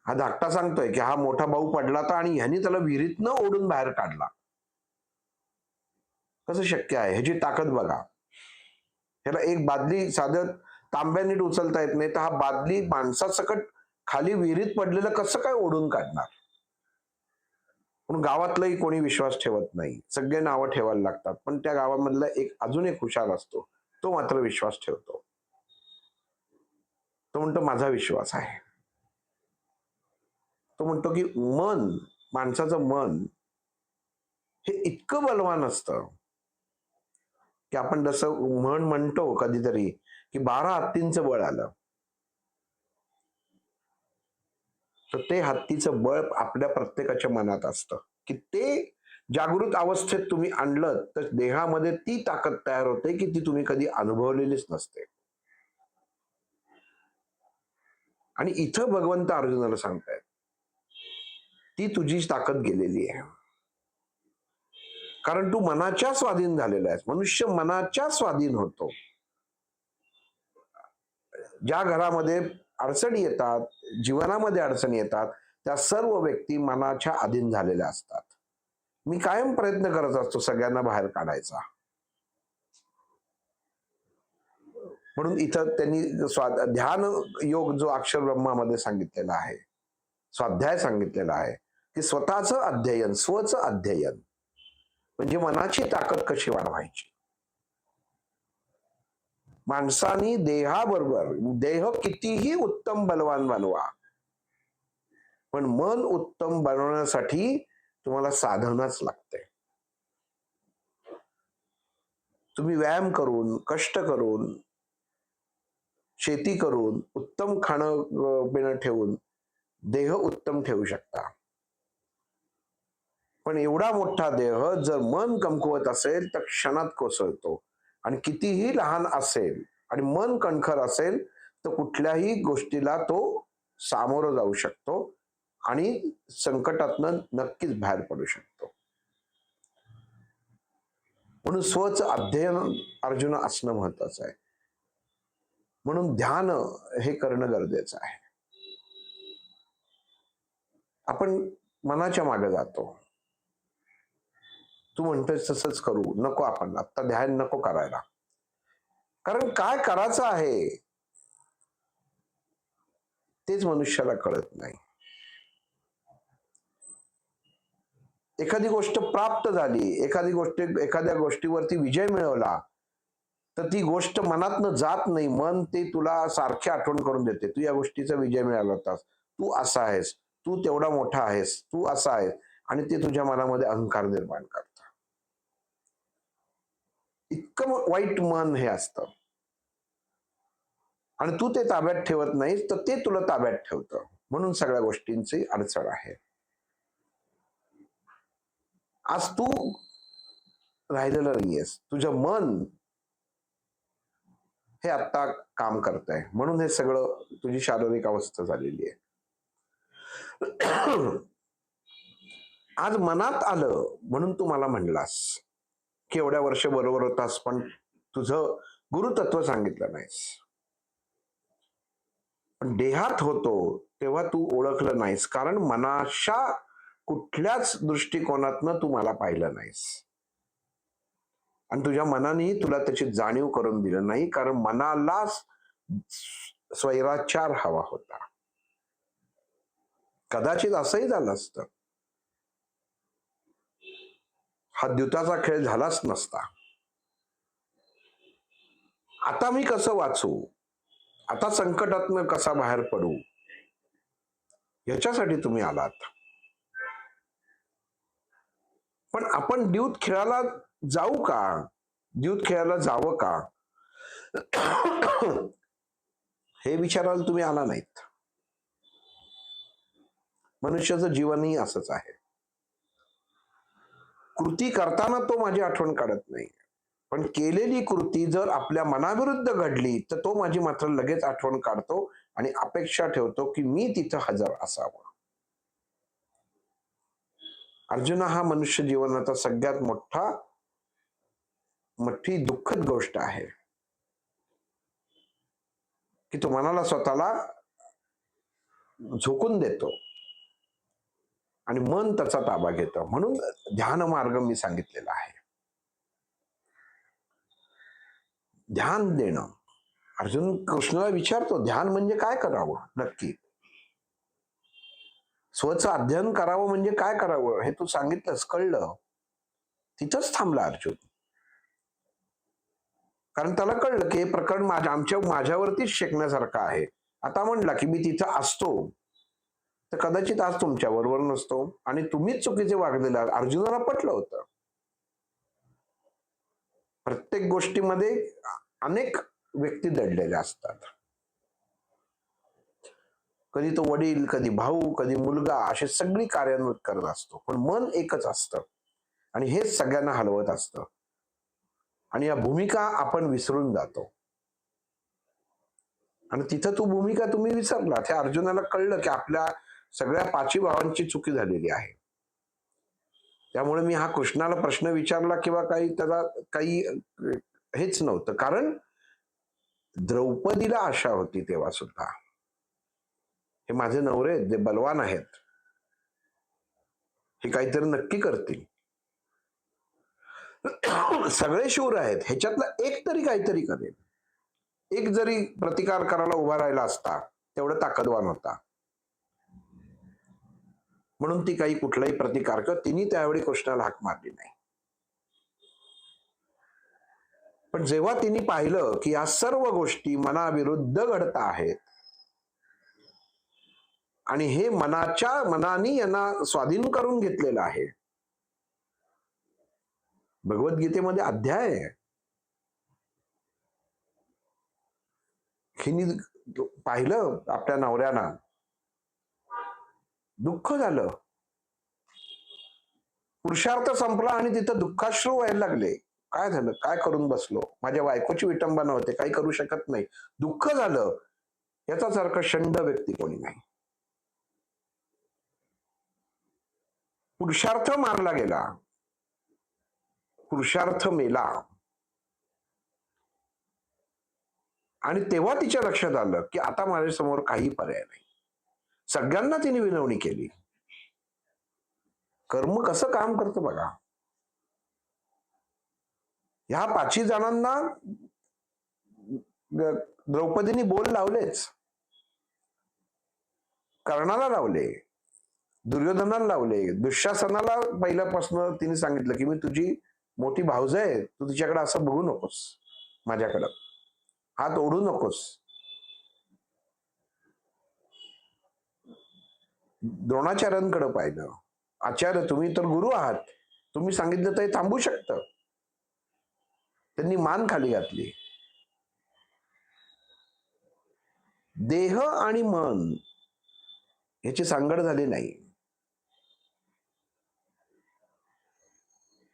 हा धाकटा सांगतोय की हा मोठा भाऊ पडला होता आणि ह्यानी त्याला विहिरीतनं ओढून बाहेर काढला. कसं शक्य आहे, ह्याची ताकद बघा. ह्याला एक बादली साधं तांब्या नीट उचलता येत नाही, तर हा बादली माणसासकट खाली विहिरीत पडलेलं कसं काय ओढून काढणार. पण गावातलंही कोणी विश्वास ठेवत नाही, सगळे नावं ठेवायला लागतात. पण त्या गावामधला अजून एक हुशार असतो, तो मात्र विश्वास ठेवतो. तो म्हणतो माझा विश्वास आहे. तो म्हणतो की माणसाचं मन हे इतकं बलवान असतं की आपण जसं म्हणतो कधीतरी की 12 हत्तींचं बळ आलं, तर ते हत्तीचं बळ आपल्या प्रत्येकाच्या मनात असतं की ते जागृत अवस्थेत तुम्ही आणलं तर देहामध्ये ती ताकद तयार होते की ती तुम्ही कधी अनुभवलेलीच नसते. आणि इथं भगवंत अर्जुनाला सांगतायत ती तुझी ताकद गेलेली आहे, कारण तू मनाच्या स्वाधीन झालेला आहेस. मनुष्य मनाच्या स्वाधीन होतो. ज्या घरामध्ये अडचणी येतात, जीवनामध्ये अडचणी येतात, त्या सर्व व्यक्ती मनाच्या अधीन झालेल्या असतात. मी कायम प्रयत्न करत असतो सगळ्यांना बाहेर काढायचा. म्हणून इथं त्यांनी ध्यान योग जो अक्षर ब्रह्मामध्ये सांगितलेला आहे, स्वाध्याय सांगितलेला आहे की स्वतःचं अध्ययन, स्वचं अध्ययन म्हणजे मनाची ताकद कशी वाढवायची. माणसानी देहाबरोबर देह कितीही उत्तम बलवान बनवा, पण मन उत्तम बनवण्यासाठी तुम्हाला साधनाच लागते. तुम्ही व्यायाम करून, कष्ट करून, शेती करून, उत्तम खाणं पिणं ठेवून देह उत्तम ठेवू शकता, पण एवढा मोठा देह जर मन कमकुवत असेल तर क्षणात कोसळतो. आणि कितीही लहान असेल आणि मन कणखर असेल तर कुठल्याही गोष्टीला तो सामोरं जाऊ शकतो आणि संकटातनं नक्कीच बाहेर पडू शकतो. म्हणून स्वच अध्ययन अर्जुन असणं महत्वाचं आहे. म्हणून ध्यान हे करणं गरजेचं आहे. आपण मनाच्या मागे जातो. तू म्हणतोस तसंच करू नको, आपण आता ध्यान नको करायला. कारण काय करायचं आहे तेच मनुष्याला कळत नाही. एखादी गोष्ट प्राप्त झाली, एखाद्या गोष्टीवरती विजय मिळवला, तर ती गोष्ट मनातनं जात नाही. मन ते तुला सारखी आठवण करून देते, तू या गोष्टीचा विजय मिळाला होतास, तू असा आहेस, तू तेवढा मोठा आहेस, तू असा आहेस, आणि ते तुझ्या मनामध्ये अहंकार निर्माण करतं. इतकं वाईट मन हे असतं. आणि तू ते ताब्यात ठेवत नाहीस तर ते तुला ताब्यात ठेवतं. म्हणून सगळ्या गोष्टींची अडचण आहे. आज तू राहिलेलं नाहीयेस, तुझं मन हे आता काम करत आहे, म्हणून हे सगळं तुझी शारीरिक अवस्था झालेली आहे. आज मनात आलं म्हणून तू मला म्हणलास की एवढ्या वर्ष बरोबर होतास, पण तुझं गुरुतत्व सांगितलं नाहीस. पण देहात होतो तेव्हा तू ओळखलं नाहीस, कारण मनाच्या कुठल्याच दृष्टिकोनातनं तू मला पाहिलं नाहीस. आणि तुझ्या मनानेही तुला त्याची जाणीव करून दिलं नाही, कारण मनाला स्वैराचार हवा होता. कदाचित असंही झालं असतं, हा द्यूताचा खेळ झालाच नसता. आता मी कसं वाचू, आता संकटातनं कसा बाहेर पडू, याच्यासाठी तुम्ही आलात. पण आपण द्यूत खेळायला जाऊ का, द्यूत खेळायला जावं का, हे विचारायला तुम्ही आला नाहीत. मनुष्याचं जीवनही असंच आहे. कृती करताना तो माझी आठवण काढत नाही, पण केलेली कृती जर आपल्या मनाविरुद्ध घडली तर तो माझी मात्र लगेच आठवण काढतो आणि अपेक्षा ठेवतो की मी तिथं हजर असावं. अर्जुन, हा मनुष्य जीवनाचा सगळ्यात मोठी दुःखद गोष्ट आहे की तो मनाला स्वतःला झोकून देतो आणि मन त्याचा ताबा घेतं. म्हणून ध्यान मार्ग मी सांगितलेला आहे. ध्यान देणं. अर्जुन कृष्णाला विचारतो, ध्यान म्हणजे काय करावं नक्की, स्वचं अध्ययन करावं म्हणजे काय करावं हे तू सांगितलंस, कळलं. तिथंच थांबला अर्जुन, कारण त्याला कळलं की हे प्रकरण माझ्यावरतीच शेकण्यासारखं आहे. आता म्हणला की मी तिथं असतो तर कदाचित आज तुमच्या बरोबर नसतो आणि तुम्हीच चुकीचे वागलेला. अर्जुनाला पटलं होतं. प्रत्येक गोष्टीमध्ये अनेक व्यक्ती दडलेल्या असतात. कधी तो वडील, कधी भाऊ, कधी मुलगा, अशी सगळी कार्यान्वित करत असतो, पण मन एकच असतं आणि हेच सगळ्यांना हलवत असतं. आणि या भूमिका आपण विसरून जातो. आणि तिथं तू भूमिका तुम्ही विसरला. त्या अर्जुनाला कळलं की आपल्या सगळ्या पाची भावांची चुकी झालेली आहे. त्यामुळे मी हा कृष्णाला प्रश्न विचारला किंवा त्याला काही हेच नव्हतं, कारण द्रौपदीला आशा होती तेव्हा सुद्धा, हे माझे नवरे जे बलवान आहेत, हे काहीतरी नक्की करतील. सगळे शूर आहेत, ह्याच्यातला एक तरी काहीतरी करेल. एक जरी प्रतिकार करायला उभा राहिला असता तेवढं ताकदवान होता. म्हणून ती काही कुठलाही प्रतिकार किंवा तिने त्यावेळी कृष्णाला हाक मारली नाही. पण जेव्हा तिने पाहिलं की या सर्व गोष्टी मनाविरुद्ध घडत आहेत आणि हे मनाने यांना स्वाधीन करून घेतलेलं आहे. भगवद्गीतेमध्ये अध्याय आहे, हिने पाहिलं आपल्या नवऱ्याला, दुःख झालं, पुरुषार्थ संपला आणि तिथं दुःखाश्रू व्हायला लागले. काय झालं, काय करून बसलो, माझ्या बायकोची विटंबना होते, काही करू शकत नाही, दुःख झालं, याचाच अर्थ षंड व्यक्ती कोणी नाही. पुरुषार्थ मारला गेला, पुरुषार्थ मेला. आणि तेव्हा तिच्या लक्षात आलं की आता माझ्यासमोर काही पर्याय नाही. सगळ्यांना तिने विनवणी केली. कर्म कसं काम करतं बघा. ह्या 5 जणांना द्रौपदीने बोल लावलेच, कर्णाला लावले, दुर्योधनाला लावले, दुःशासनाला पहिल्यापासून तिने सांगितलं की मी तुझी मोठी भाऊज आहे, तू तिच्याकडे असं बघू नकोस, माझ्याकडं हात ओढू नकोस. द्रोणाचार्यांकडे पाहिलं, आचार्य तुम्ही तर गुरु आहात, तुम्ही सांगितलं तर थांबू शकतं. त्यांनी मान खाली घातली. देह आणि मन याची सांगड झाली नाही.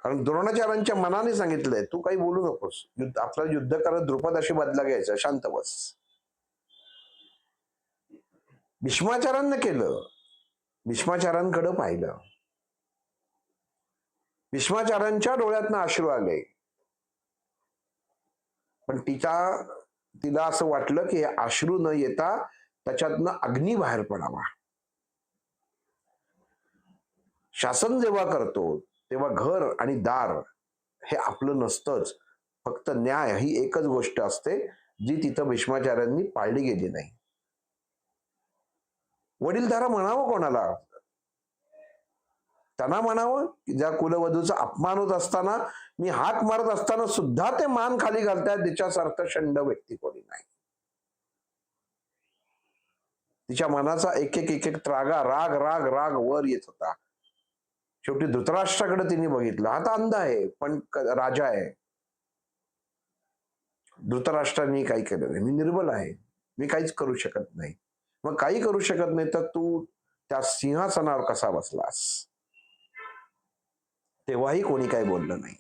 कारण द्रोणाचार्यांच्या मनाने सांगितलंय तू काही बोलू नकोस, आपलं युद्ध करत द्रुपदाशी बदला घ्यायचा, शांत बस. भीष्माचार्यांना केलं, भीष्माचार्यांकडे पाहिलं, भीष्माचार्यांच्या डोळ्यातनं अश्रू आले, पण तिला असं वाटलं की अश्रू न येता त्याच्यातनं अग्नी बाहेर पडावा. शासन जेव्हा करतो तेव्हा घर आणि दार हे आपलं नसतंच, फक्त न्याय ही एकच गोष्ट असते जी तिथं भीष्माचार्यांनी पाळली गेली नाही. वडीलधारा म्हणावं कोणाला, त्यांना म्हणावं की ज्या कुलवधूचा अपमान होत असताना, मी हाक मारत असताना सुद्धा ते मान खाली घालतायत, तिच्यासारखं षंड व्यक्ती कोणी नाही. तिच्या मनाचा एक एक त्रागा राग राग राग वर येत होता. शेवटी धृतराष्ट्राकडे तिने बघितलं, आता अंध आहे पण राजा आहे. धृतराष्ट्रांनी काही केलं नाही, मी निर्बल आहे, मी काहीच करू शकत नाही. मग काही करू शकत नाही तर तू त्या सिंहासनावर कसा बसलास? तेव्हाही कोणी काही बोललं नाही.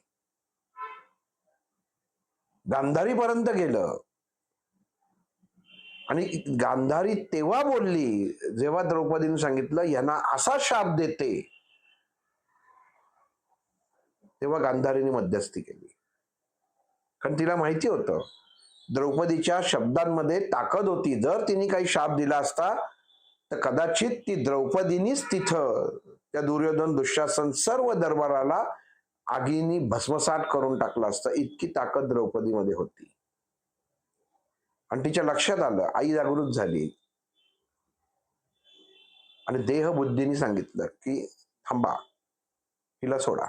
गांधारी पर्यंत गेलं आणि गांधारी तेव्हा बोलली जेव्हा द्रौपदीने सांगितलं यांना असा शाप देते, तेव्हा गांधारीने मध्यस्थी केली. कारण तिला माहिती होतं द्रौपदीच्या शब्दांमध्ये ताकद होती. जर तिने काही शाप दिला असता तर कदाचित ती द्रौपदीनीच तिथं त्या दुर्योधन दुःशासन सर्व दरबाराला आगीनी भस्मसात करून टाकलं असतं, इतकी ताकद द्रौपदीमध्ये होती. आणि तिच्या लक्षात आलं, आई जागृत झाली आणि देहबुद्धीने सांगितलं की थांबा, हिला सोडा.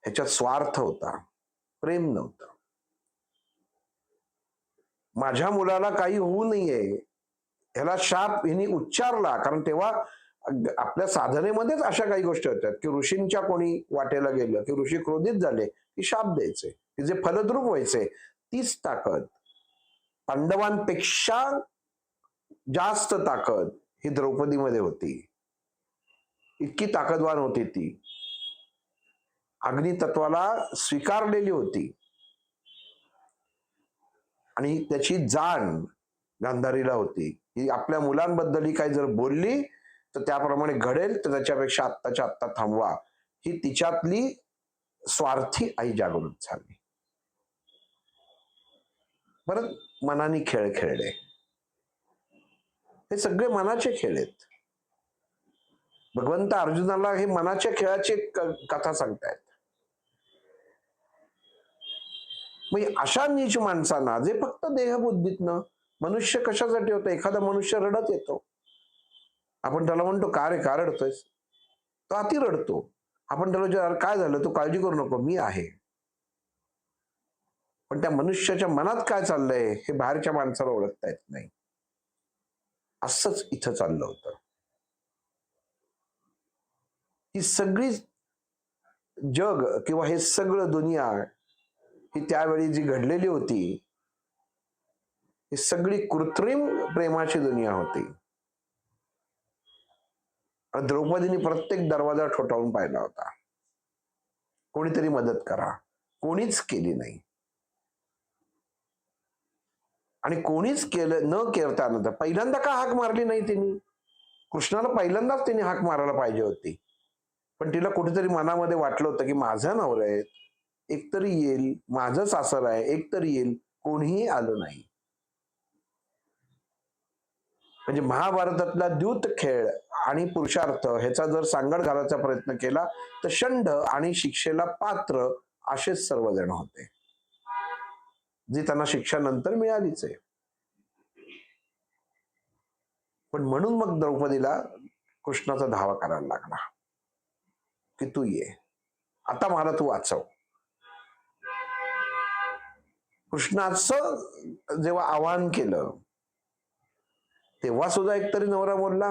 ह्याच्यात स्वार्थ होता, प्रेम नव्हतं. माझ्या मुलाला काही होऊ नये ह्याला शाप हिने उच्चारला, कारण तेव्हा आपल्या साधनेमध्येच अशा काही गोष्टी होत्या की ऋषींच्या कोणी वाटेला गेलं की ऋषी क्रोधित झाले की शाप द्यायचे, की जे फलद्रूप व्हायचे. तीच ताकद, पांडवांपेक्षा जास्त ताकद ही द्रौपदीमध्ये होती. इतकी ताकदवान होती ती, अग्नितत्वाला स्वीकारलेली होती आणि त्याची जाण गांधारीला होती की आपल्या मुलांबद्दल काही जर बोलली तर त्याप्रमाणे घडेल, तर त्याच्यापेक्षा आत्ताच्या आत्ता थांबवा. ही तिच्यातली स्वार्थी आई जागृत झाली. परत मनाने खेळ खेळले. हे सगळे मनाचे खेळ आहेत. भगवंत अर्जुनाला हे मनाच्या खेळाची कथा सांगतायत. मग अशा नीच माणसांना जे फक्त देहबुद्धीतनं, मनुष्य कशासाठी होतं, एखादा मनुष्य रडत येतो, आपण त्याला म्हणतो का रे, का रडतोयस, तो अति रडतो. आपण त्याला काय झालं, तू काळजी करू नको, मी आहे. पण त्या मनुष्याच्या मनात काय चाललंय हे बाहेरच्या माणसाला ओळखता येत नाही. असंच इथं चाललं होतं. ही सगळी जग किंवा हे सगळं दुनिया ही त्यावेळी जी घडलेली होती, ही सगळी कृत्रिम प्रेमाची दुनिया होती. द्रौपदीने प्रत्येक दरवाजा ठोठावून पाहिला होता, कोणीतरी मदत करा, कोणीच केली नाही. आणि कोणीच केलं न करता पहिल्यांदा का हाक मारली नाही तिने? कृष्णाला पहिल्यांदाच तिने हाक मारायला पाहिजे होती, पण तिला कुठेतरी मनामध्ये वाटलं होतं की माझा नवरा आहे, एकतरी येईल, माझं सासर आहे, एकतरी येईल, कोणीही आलं नाही. म्हणजे महाभारतातला द्यूत खेळ आणि पुरुषार्थ ह्याचा जर सांगड घालायचा प्रयत्न केला तर षंड आणि शिक्षेला पात्र असेच सर्वजण होते, जी त्यांना शिक्षा नंतर मिळालीच आहे. पण म्हणून मग द्रौपदीला कृष्णाचा धावा करायला लागला की तू ये, आता मला तू वाचव. कृष्णाचं जेव्हा आवाहन केलं तेव्हा सुद्धा एकतरी नवरा बोलला,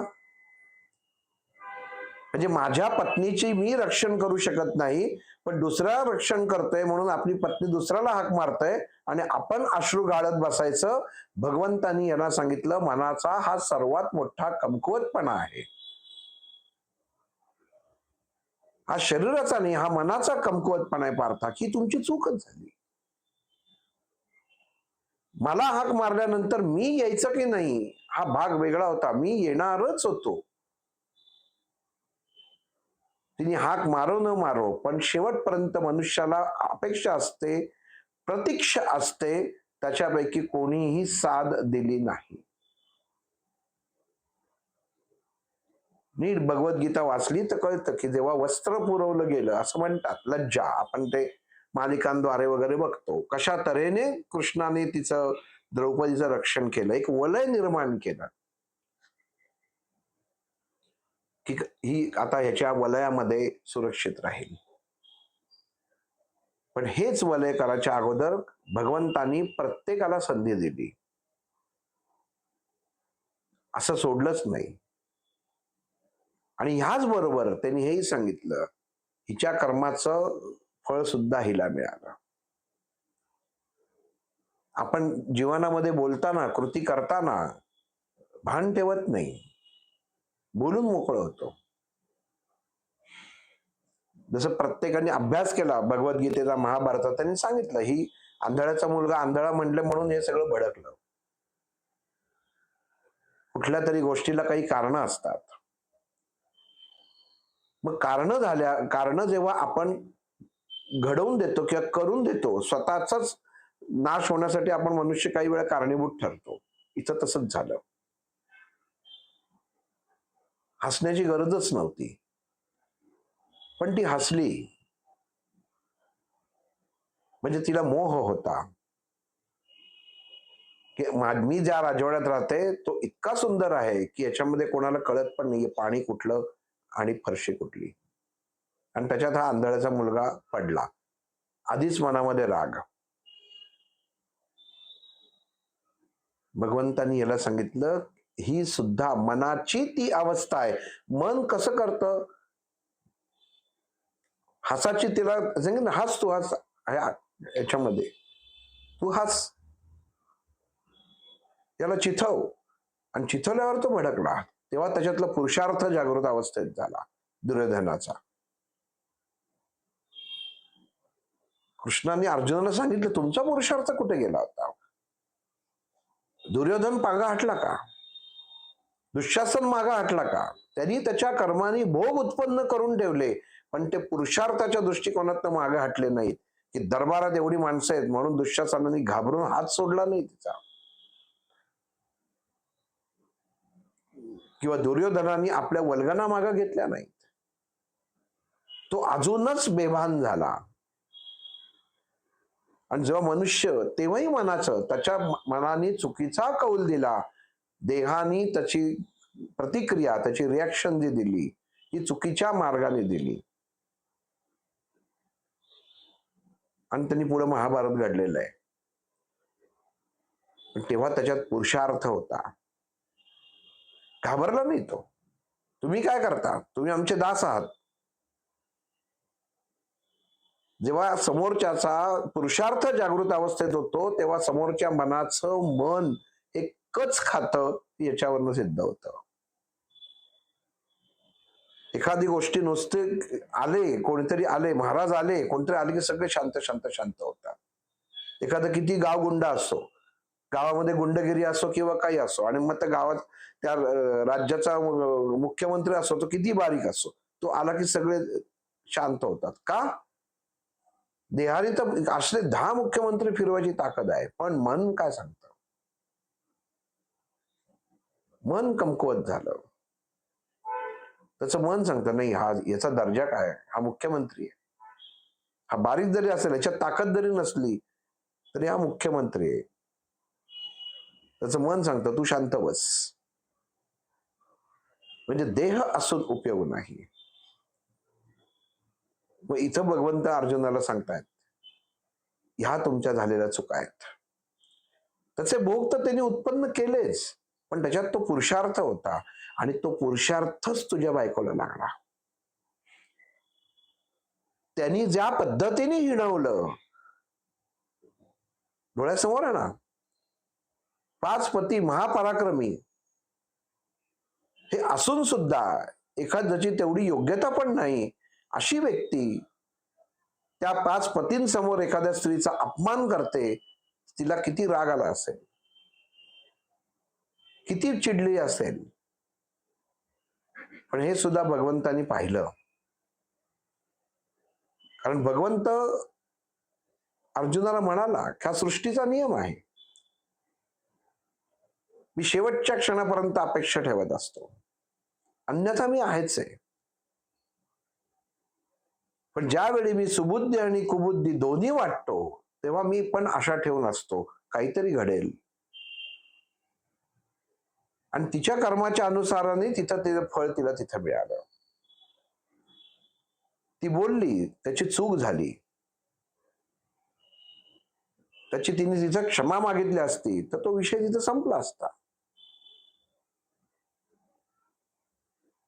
म्हणजे माझ्या पत्नीची मी रक्षण करू शकत नाही, पण दुसरा रक्षण करतोय म्हणून आपली पत्नी दुसऱ्याला हाक मारतोय आणि आपण अश्रू गाळत बसायचं. भगवंतांनी यांना सांगितलं, मनाचा हा सर्वात मोठा कमकुवतपणा आहे. हा शरीराचा नाही, हा मनाचा कमकुवतपणा आहे पार्था, की तुमची चूकच झाली. मला हाक मारल्यानंतर मी यायचं की नाही हा भाग वेगळा होता, मी येणारच होतो. तिने हाक मारो न मारो, पण शेवटपर्यंत मनुष्याला अपेक्षा असते, प्रतीक्षा असते, त्याच्यापैकी कोणीही साथ दिली नाही. नीट भगवद्गीता वाचली तर कळतं की जेव्हा वस्त्र पुरवलं गेलं, असं म्हणतात लज्जा, आपण ते मालिकांद्वारे वगैरे बघतो, कशा तऱ्हेने कृष्णाने तिचं द्रौपदीचं रक्षण केलं, एक वलय निर्माण केलं की ही आता ह्याच्या वलयामध्ये सुरक्षित राहील. पण हेच वलय करायच्या अगोदर भगवंतांनी प्रत्येकाला संधी दिली, असं सोडलंच नाही. आणि ह्याच बरोबर त्यांनी हेही सांगितलं, हिच्या कर्माचं फळ सुद्धा हिला मिळालं. आपण जीवनामध्ये बोलताना, कृती करताना भान ठेवत नाही, बोलून मोकळं होतो. जसं प्रत्येकाने अभ्यास केला भगवद्गीतेचा, महाभारतात, त्यांनी सांगितलं ही आंधळ्याचा मुलगा आंधळा म्हटलं म्हणून हे सगळं भडकलं. कुठल्या तरी गोष्टीला काही कारणं असतात. मग कारण जेव्हा आपण घडवून देतो किंवा करून देतो, स्वतःचाच नाश होण्यासाठी आपण मनुष्य काही वेळा कारणीभूत ठरतो. इथं तसंच झालं. हसण्याची गरजच नव्हती, पण ती हसली. म्हणजे तिला मोह होता की मी ज्या राजवाड्यात राहते तो इतका सुंदर आहे की याच्यामध्ये कोणाला कळत पण नाहीये पाणी कुठलं आणि फरशी कुठली. आणि त्याच्यात हा आंधळ्याचा मुलगा पडला. आधीच मनामध्ये राग. भगवंतांनी याला सांगितलं, ही सुद्धा मनाची ती अवस्था आहे. मन कसं करतं, हसाची तिला सांगितलं, हस तू, हस याच्यामध्ये तू हस, त्याला चिथव. आणि चिथवल्यावर तो भडकला. तेव्हा त्याच्यातला पुरुषार्थ जागृत अवस्थेत झाला दुर्योधनाचा. कृष्णाने अर्जुनाला सांगितलं, तुमचा पुरुषार्थ कुठे गेला होता? दुर्योधन पागा हटला का? दुःशासन मागा हटला का? त्यांनी त्याच्या कर्माने भोग उत्पन्न करून ठेवले, पण ते पुरुषार्थाच्या दृष्टिकोनातून मागे हटले नाहीत. की दरबारात एवढी माणसं आहेत म्हणून दुःशासनाने घाबरून हात सोडला नाही तिचा, किंवा दुर्योधनाने आपल्या वल्गना मागे घेतल्या नाहीत. तो अजूनच बेभान झाला. आणि जेव्हा मनुष्य तेव्हाही मनाचं, त्याच्या मनाने चुकीचा कौल दिला, देहानी त्याची प्रतिक्रिया, त्याची रिॲक्शन जी दिली ती चुकीच्या मार्गाने दिली, आणि त्यांनी पुढे महाभारत घडलेलं आहे. तेव्हा त्याच्यात पुरुषार्थ होता. घाबरला नाही तो. तुम्ही काय करता, तुम्ही आमचे दास आहात. जेव्हा समोरच्याचा पुरुषार्थ जागृत अवस्थेत होतो तेव्हा समोरच्या मनाचं मन एकच खातं, याच्यावरनं सिद्ध होतं. एखादी गोष्टी नुसते आले, कोणीतरी आले, महाराज आले, कोणतरी आले की सगळे शांत शांत शांत होतात. एखादा किती गाव गुंडा असो, गावामध्ये गुंडगिरी असो किंवा काही असो, आणि मग त्या गावात त्या राज्याचा मुख्यमंत्री असो, तो किती बारीक असो, तो आला की सगळे शांत होतात. का? देहारी तर असले 10 मुख्यमंत्री फिरवायची ताकद आहे, पण मन काय सांगतं? मन कमकुवत झालं. त्याचं मन सांगतं नाही, हा याचा दर्जा काय, हा मुख्यमंत्री आहे. हा बारीक जरी असेल, याच्यात ताकद जरी नसली तरी हा मुख्यमंत्री आहे. त्याचं मन सांगतं तू शांत बस. म्हणजे देह असून उपयोग नाही. मग इथं भगवंत अर्जुनाला सांगतायत, ह्या तुमच्या झालेल्या चुका आहेत. त्याचे भोग तर त्यांनी उत्पन्न केलेच, पण त्याच्यात तो पुरुषार्थ होता, आणि तो पुरुषार्थच तुझ्या बायकोला लागला. त्यांनी ज्या पद्धतीने हिणवलं, डोळ्यासमोर आहे ना, 5 पती महापराक्रमी हे असून सुद्धा एखाद्याची तेवढी योग्यता पण नाही अशी व्यक्ती त्या 5 पतींसमोर एखाद्या स्त्रीचा अपमान करते, तिला किती राग आला असेल, किती चिडली असेल. पण हे सुद्धा भगवंतानी पाहिलं, कारण भगवंत अर्जुनाला म्हणाला की हा सृष्टीचा नियम आहे, मी शेवटच्या क्षणापर्यंत अपेक्षा ठेवत असतो, अन्यथा मी आहेच आहे. पण ज्यावेळी मी सुबुद्धी आणि कुबुद्धी दोन्ही वाटतो, तेव्हा मी पण आशा ठेवून असतो काहीतरी घडेल, आणि तिच्या कर्माच्या अनुसाराने तिचं फळ तिला तिथं मिळालं. ती बोलली, त्याची चूक झाली, त्याची तिने तिचं क्षमा मागितली असती तर तो विषय तिथं संपला असता.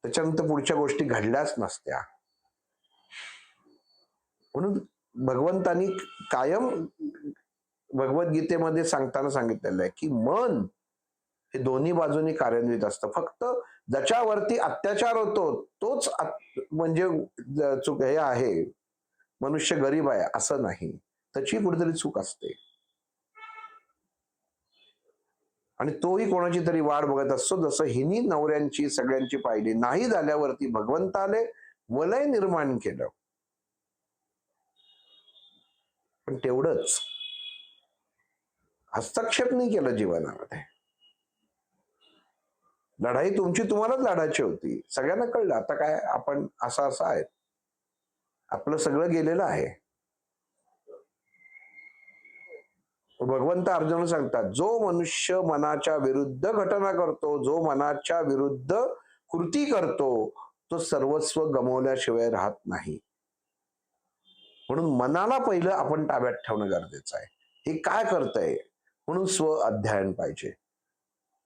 त्याच्यानंतर पुढच्या गोष्टी घडल्याच नसत्या. म्हणून भगवंतानी कायम भगवद्गीतेमध्ये सांगताना सांगितलेलं आहे की मन हे दोन्ही बाजूनी कार्यान्वित असतं. फक्त ज्याच्यावरती अत्याचार होतो तोच म्हणजे चूक हे आहे, मनुष्य गरीब आहे असं नाही, त्याची कुठेतरी चूक असते, आणि तोही कोणाची तरी वाट बघत असतो. जसं हिनी नवऱ्यांची सगळ्यांची पाहिली, नाही झाल्यावरती भगवंताले वलय निर्माण केलं. पण तेवढंच हस्तक्षेप नाही केलं जीवनामध्ये. लढाई तुमची तुम्हालाच लढायची होती, सगळ्यांना कळलं आता काय आपण असं असं आहे, आपलं सगळं गेलेलं आहे. भगवंत अर्जुन सांगतात, जो मनुष्य मनाच्या विरुद्ध घटना करतो, जो मनाच्या विरुद्ध कृती करतो, तो सर्वस्व गमावल्याशिवाय राहत नाही. म्हणून मनाला पहिलं आपण ताब्यात ठेवणं गरजेचं आहे. हे काय करतंय म्हणून स्व अध्ययन पाहिजे,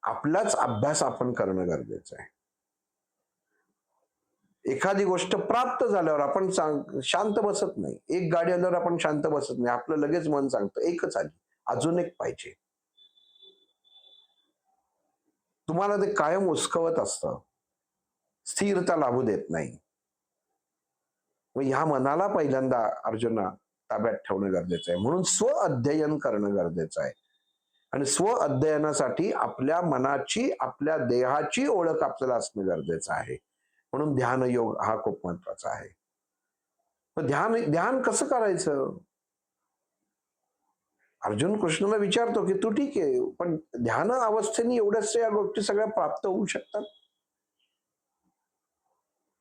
आपलाच अभ्यास आपण करणं गरजेचं आहे. एखादी गोष्ट प्राप्त झाल्यावर आपण शांत बसत नाही. एक गाडी आल्यावर आपण शांत बसत नाही, आपलं लगेच मन सांगतं एकच आली, अजून एक पाहिजे. तुम्हाला ते कायम उस्कवत असतं, स्थिरता लाभू देत नाही. मग ह्या मनाला पहिल्यांदा अर्जुना ताब्यात ठेवणं गरजेचं आहे. म्हणून स्व अध्ययन करणं गरजेचं आहे, आणि स्व अध्ययनासाठी आपल्या मनाची, आपल्या देहाची ओळख आपल्याला असणं गरजेचं आहे. म्हणून ध्यान योग हा खूप महत्वाचा आहे. ध्यान कसं करायचं? अर्जुन कृष्णाला विचारतो की तू ठीक आहे, पण ध्यान अवस्थेने एवढ्याच या गोष्टी सगळ्या प्राप्त होऊ शकतात?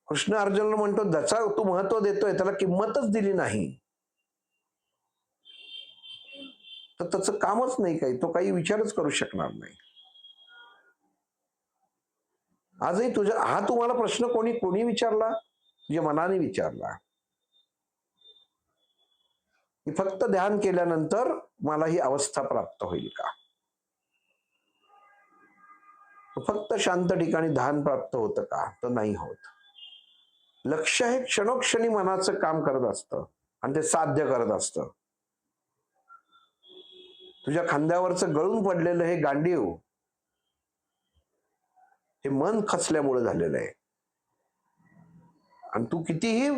कृष्ण अर्जुनला म्हणतो, ज्याचा तू महत्व देतोय त्याला किंमतच दिली नाही तर त्याचं कामच नाही काही, तो काही विचारच करू शकणार नाही. आजही तुझ्या हा तुम्हाला प्रश्न कोणी विचारला? तुझ्या मनाने विचारला की फक्त ध्यान केल्यानंतर मला ही अवस्था प्राप्त होईल का? फक्त शांत ठिकाणी ध्यान प्राप्त होतं का? तर नाही होत. लक्ष हे क्षणोक्षणी मनाचं काम करत असतं आणि ते साध्य करत असतं. तुझ्या खांद्यावरचं गळून पडलेलं हे गांडीव हे मन खचल्यामुळे झालेलं आहे. आणि तू कितीही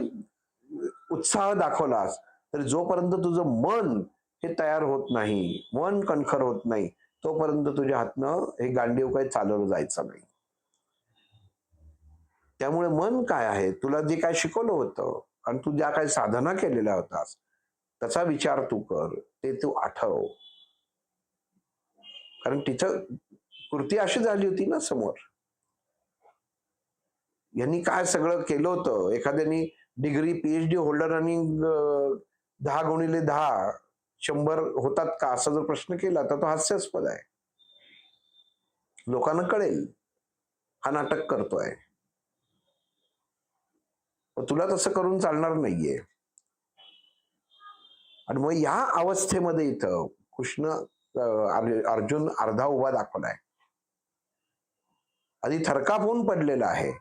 उत्साह दाखवलास तर जोपर्यंत तुझं मन हे तयार होत नाही, मन कणखर होत नाही, तोपर्यंत तुझ्या हातनं हे गांडीव काही चालवलं जायचं नाही. त्यामुळे मन काय आहे, तुला जे काय शिकवलं होतं आणि तू ज्या काही साधना केलेल्या होतास त्याचा विचार तू कर, ते तू आठव. कारण तिचं कृती अशी झाली होती ना समोर. यांनी काय सगळं केलं होतं, एखाद्यानी डिग्री पीएचडी होल्डर आणि 10 गुणिले 10 100 होतात का असा जर प्रश्न केला तर तो हास्यास्पद आहे. लोकांना कळेल हा नाटक करतोय. तुला तसं करून चालणार नाहीये. आणि मग या अवस्थेमध्ये इथं कृष्ण अर्जुन अर्धा उभा दाखवलाय. आधी थरकाप होऊन पडलेला आहे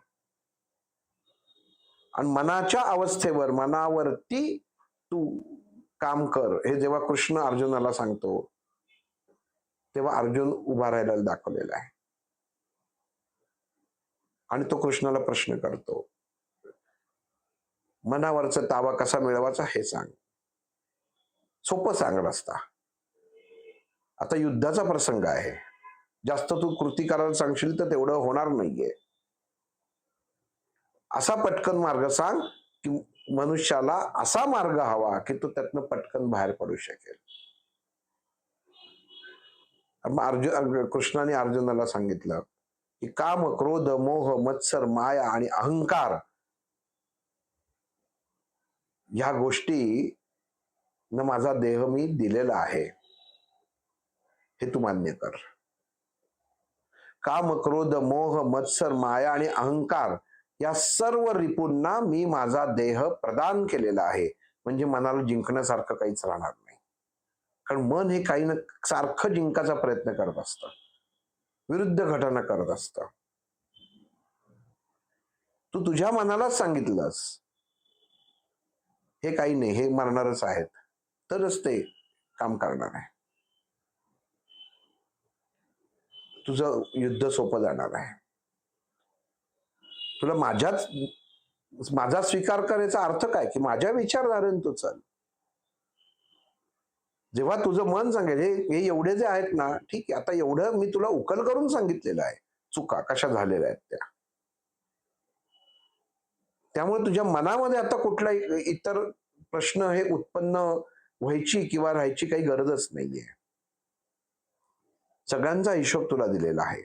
आणि मनाच्या अवस्थेवर, मनावरती तू काम कर हे जेव्हा कृष्ण अर्जुनाला सांगतो तेव्हा अर्जुन उभा राहायला दाखवलेला आहे. आणि तो कृष्णाला प्रश्न करतो, मनावरचा ताबा कसा मिळवायचा हे सांग. सोपं सांग रस्ता. आता युद्धाचा प्रसंग आहे, जास्त तू कृती करायला सांगशील तर तेवढं होणार नाहीये. असा पटकन मार्ग सांग की मनुष्याला असा मार्ग हवा की तो त्यातनं पटकन बाहेर पडू शकेल. कृष्णाने अर्जुनाला सांगितलं की काम, क्रोध, मोह, मत्सर, माया आणि अहंकार ह्या गोष्टी न माझा देह मी दिलेला आहे, हे तू मान्य कर. काम, क्रोध, मोह, मत्सर, माया आणि अहंकार या सर्व रिपूंना मी माझा देह प्रदान केलेला आहे. म्हणजे मनाला जिंकण्यासारखं काहीच राहणार नाही. कारण मन हे काही ना सारखं जिंकायचा प्रयत्न करत असतं, विरुद्ध घटना करत असतं. तू तुझ्या मनालाच सांगितलंस हे काही नाही, हे मरणारच आहेत, तरच ते काम करणार आहे. तुझं युद्ध सोपं जाणार आहे. तुला माझा स्वीकार करायचा अर्थ काय की माझ्या विचारधारेने तू चल. जेव्हा तुझं मन सांगेल हे एवढे जे आहेत ना, ठीक आहे, आता एवढं मी तुला उकल करून सांगितलेलं आहे चुका कशा झालेल्या आहेत त्या. त्यामुळे तुझ्या मनामध्ये आता कुठला इतर प्रश्न हे उत्पन्न व्हायची किंवा राहायची काही गरजच नाहीये. सगळ्यांचा हिशोब तुला दिलेला आहे,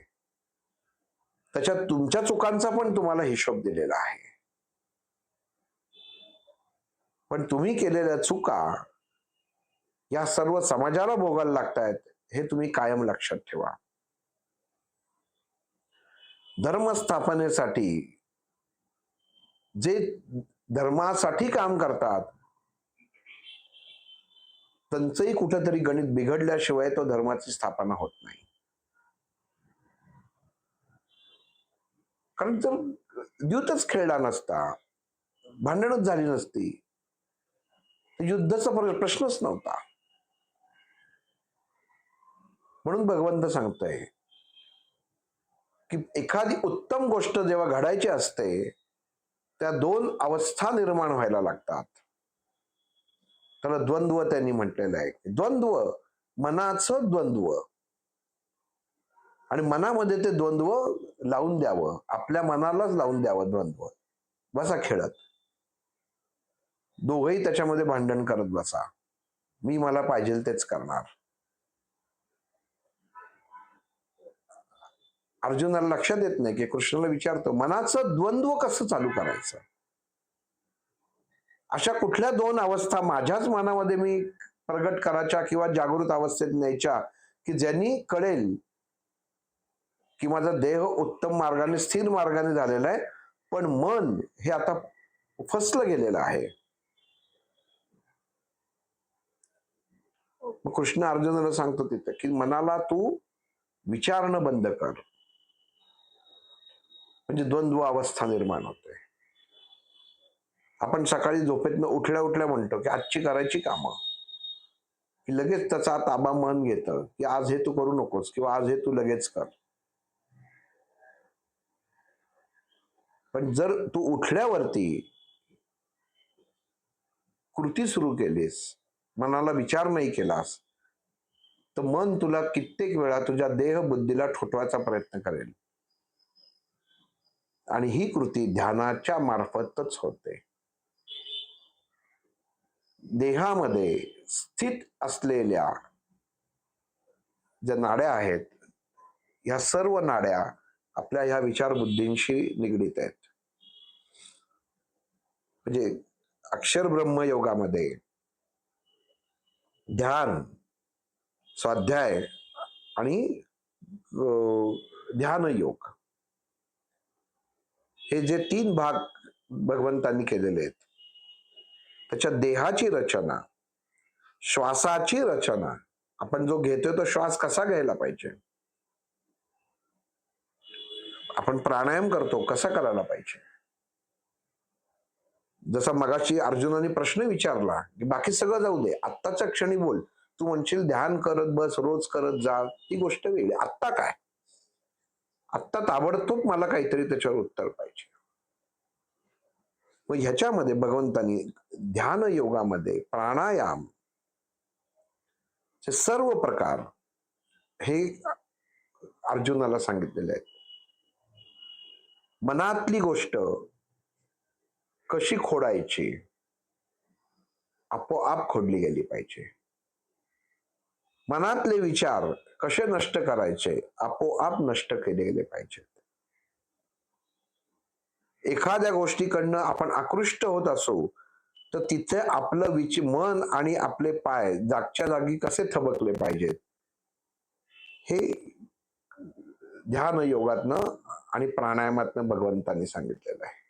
त्याच्यात तुमच्या चुकांचा पण तुम्हाला हिशोब दिलेला आहे. पण तुम्ही केलेल्या चुका या सर्व समाजाला भोगायला लागतायत हे तुम्ही कायम लक्षात ठेवा. धर्मस्थापनेसाठी जे धर्मासाठी काम करतात त्यांचंही कुठेतरी गणित बिघडल्याशिवाय तो धर्माची स्थापना होत नाही. कारण जर युद्धच खेळला नसता, भांडणच झाली नसती, युद्धाचा प्रश्नच नव्हता. म्हणून भगवंत सांगतोय की एखादी उत्तम गोष्ट जेव्हा घडायची असते त्या 2 अवस्था निर्माण व्हायला लागतात. त्याला द्वंद्व त्यांनी म्हटलेलं आहे. द्वंद्व, मनाचं द्वंद्व, आणि मनामध्ये ते द्वंद्व लावून द्यावं, आपल्या मनालाच लावून द्यावं द्वंद्व. बसा खेळत, दोघही त्याच्यामध्ये भांडण करत बसा, मी मला पाहिजे तेच करणार. अर्जुनाला लक्षात येत नाही की कृष्णाला विचारतो मनाचं द्वंद्व कसं चालू करायचं. अशा कुठल्या 2 अवस्था माझ्याच मनामध्ये मी प्रगट करायच्या किंवा जागृत अवस्थेत न्यायच्या की ज्यांनी कळेल की माझा देह उत्तम मार्गाने, स्थिर मार्गाने झालेला आहे, पण मन हे आता फसलं गेलेलं आहे. कृष्ण अर्जुनाला सांगतो तिथं की मनाला तू विचारणं बंद कर, म्हणजे द्वंद्व अवस्था निर्माण होते. आपण सकाळी झोपेतनं उठल्या उठल्या म्हणतो की आजची करायची कामं, की लगेच त्याचा ताबा मन घेतं की आज हे तू करू नकोस किंवा आज हे तू लगेच कर. पण जर तू उठल्यावरती कृती सुरू केलीस, मनाला विचार नाही केलास, तर मन तुला कित्येक वेळा तुझ्या देह बुद्धीला ठोठवायचा प्रयत्न करेल. आणि ही कृती ध्यानाच्या मार्फतच होते. देहामध्ये स्थित असलेल्या ज्या नाड्या आहेत, ह्या सर्व नाड्या आपल्या ह्या विचारबुद्धींशी निगडीत आहेत. म्हणजे अक्षर ब्रह्म योगामध्ये ध्यान, स्वाध्याय आणि ध्यान योग हे जे 3 भाग भगवंतांनी केलेले आहेत, त्याच्या देहाची रचना, श्वासाची रचना, आपण जो घेतोय तो श्वास कसा घ्यायला पाहिजे, आपण प्राणायाम करतो कसा करायला पाहिजे. जसा मगाशी अर्जुनाने प्रश्न विचारला की बाकी सगळं जाऊ दे, आत्ताच्या क्षणी बोल. तू म्हणशील ध्यान करत बस, रोज करत जा, ती गोष्ट वेगळी. आत्ता काय, आत्ता ताबडतोब मला काहीतरी त्याच्यावर उत्तर पाहिजे. मग ह्याच्यामध्ये भगवंतांनी ध्यान योगामध्ये प्राणायाम चे सर्व प्रकार हे अर्जुनाला सांगितलेले आहेत. मनातली गोष्ट कशी खोडायची, आपोआप खोडली गेली पाहिजे. मनातले विचार कसे नष्ट करायचे, आपोआप नष्ट केले गेले पाहिजेत. एखाद्या गोष्टीकडनं आपण आकृष्ट होत असू तर तिथे आपलं मन आणि आपले पाय जागच्या जागी कसे थबकले पाहिजेत, हे ध्यान योगातनं आणि प्राणायामातनं भगवंतांनी सांगितलेलं आहे.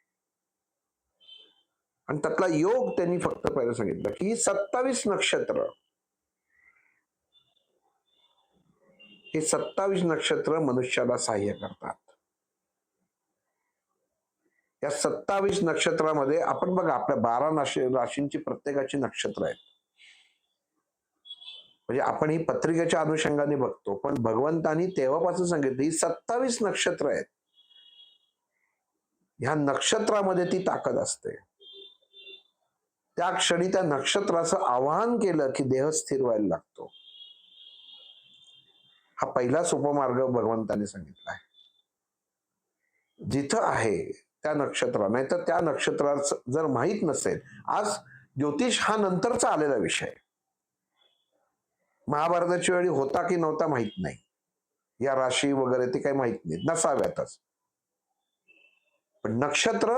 आणि त्यातला योग त्यांनी फक्त पहिलं सांगितलं की 27 नक्षत्र, हे 27 नक्षत्र मनुष्याला सहाय्य करतात. या 27 नक्षत्रामध्ये आपण बघा, आपल्या 12 राशींची प्रत्येकाची नक्षत्र आहेत. म्हणजे आपण ही पत्रिकेच्या अनुषंगाने बघतो, पण भगवंतांनी तेव्हापासून सांगितलं ही 27 नक्षत्र आहेत. ह्या नक्षत्रामध्ये ती ताकद असते. त्या क्षणी त्या नक्षत्राचं आवाहन केलं की देह स्थिर व्हायला लागतो. हा पहिला सोपमार्ग भगवंतांनी सांगितला आहे. जिथं आहे त्या नक्षत्रा, नाही तर त्या नक्षत्राचं जर माहित नसेल, आज ज्योतिष हा नंतरचा आलेला विषय, महाभारताच्या वेळी होता की नव्हता माहित नाही, या राशी वगैरे ते काही माहित नाही, नसाव्यातच. पण नक्षत्र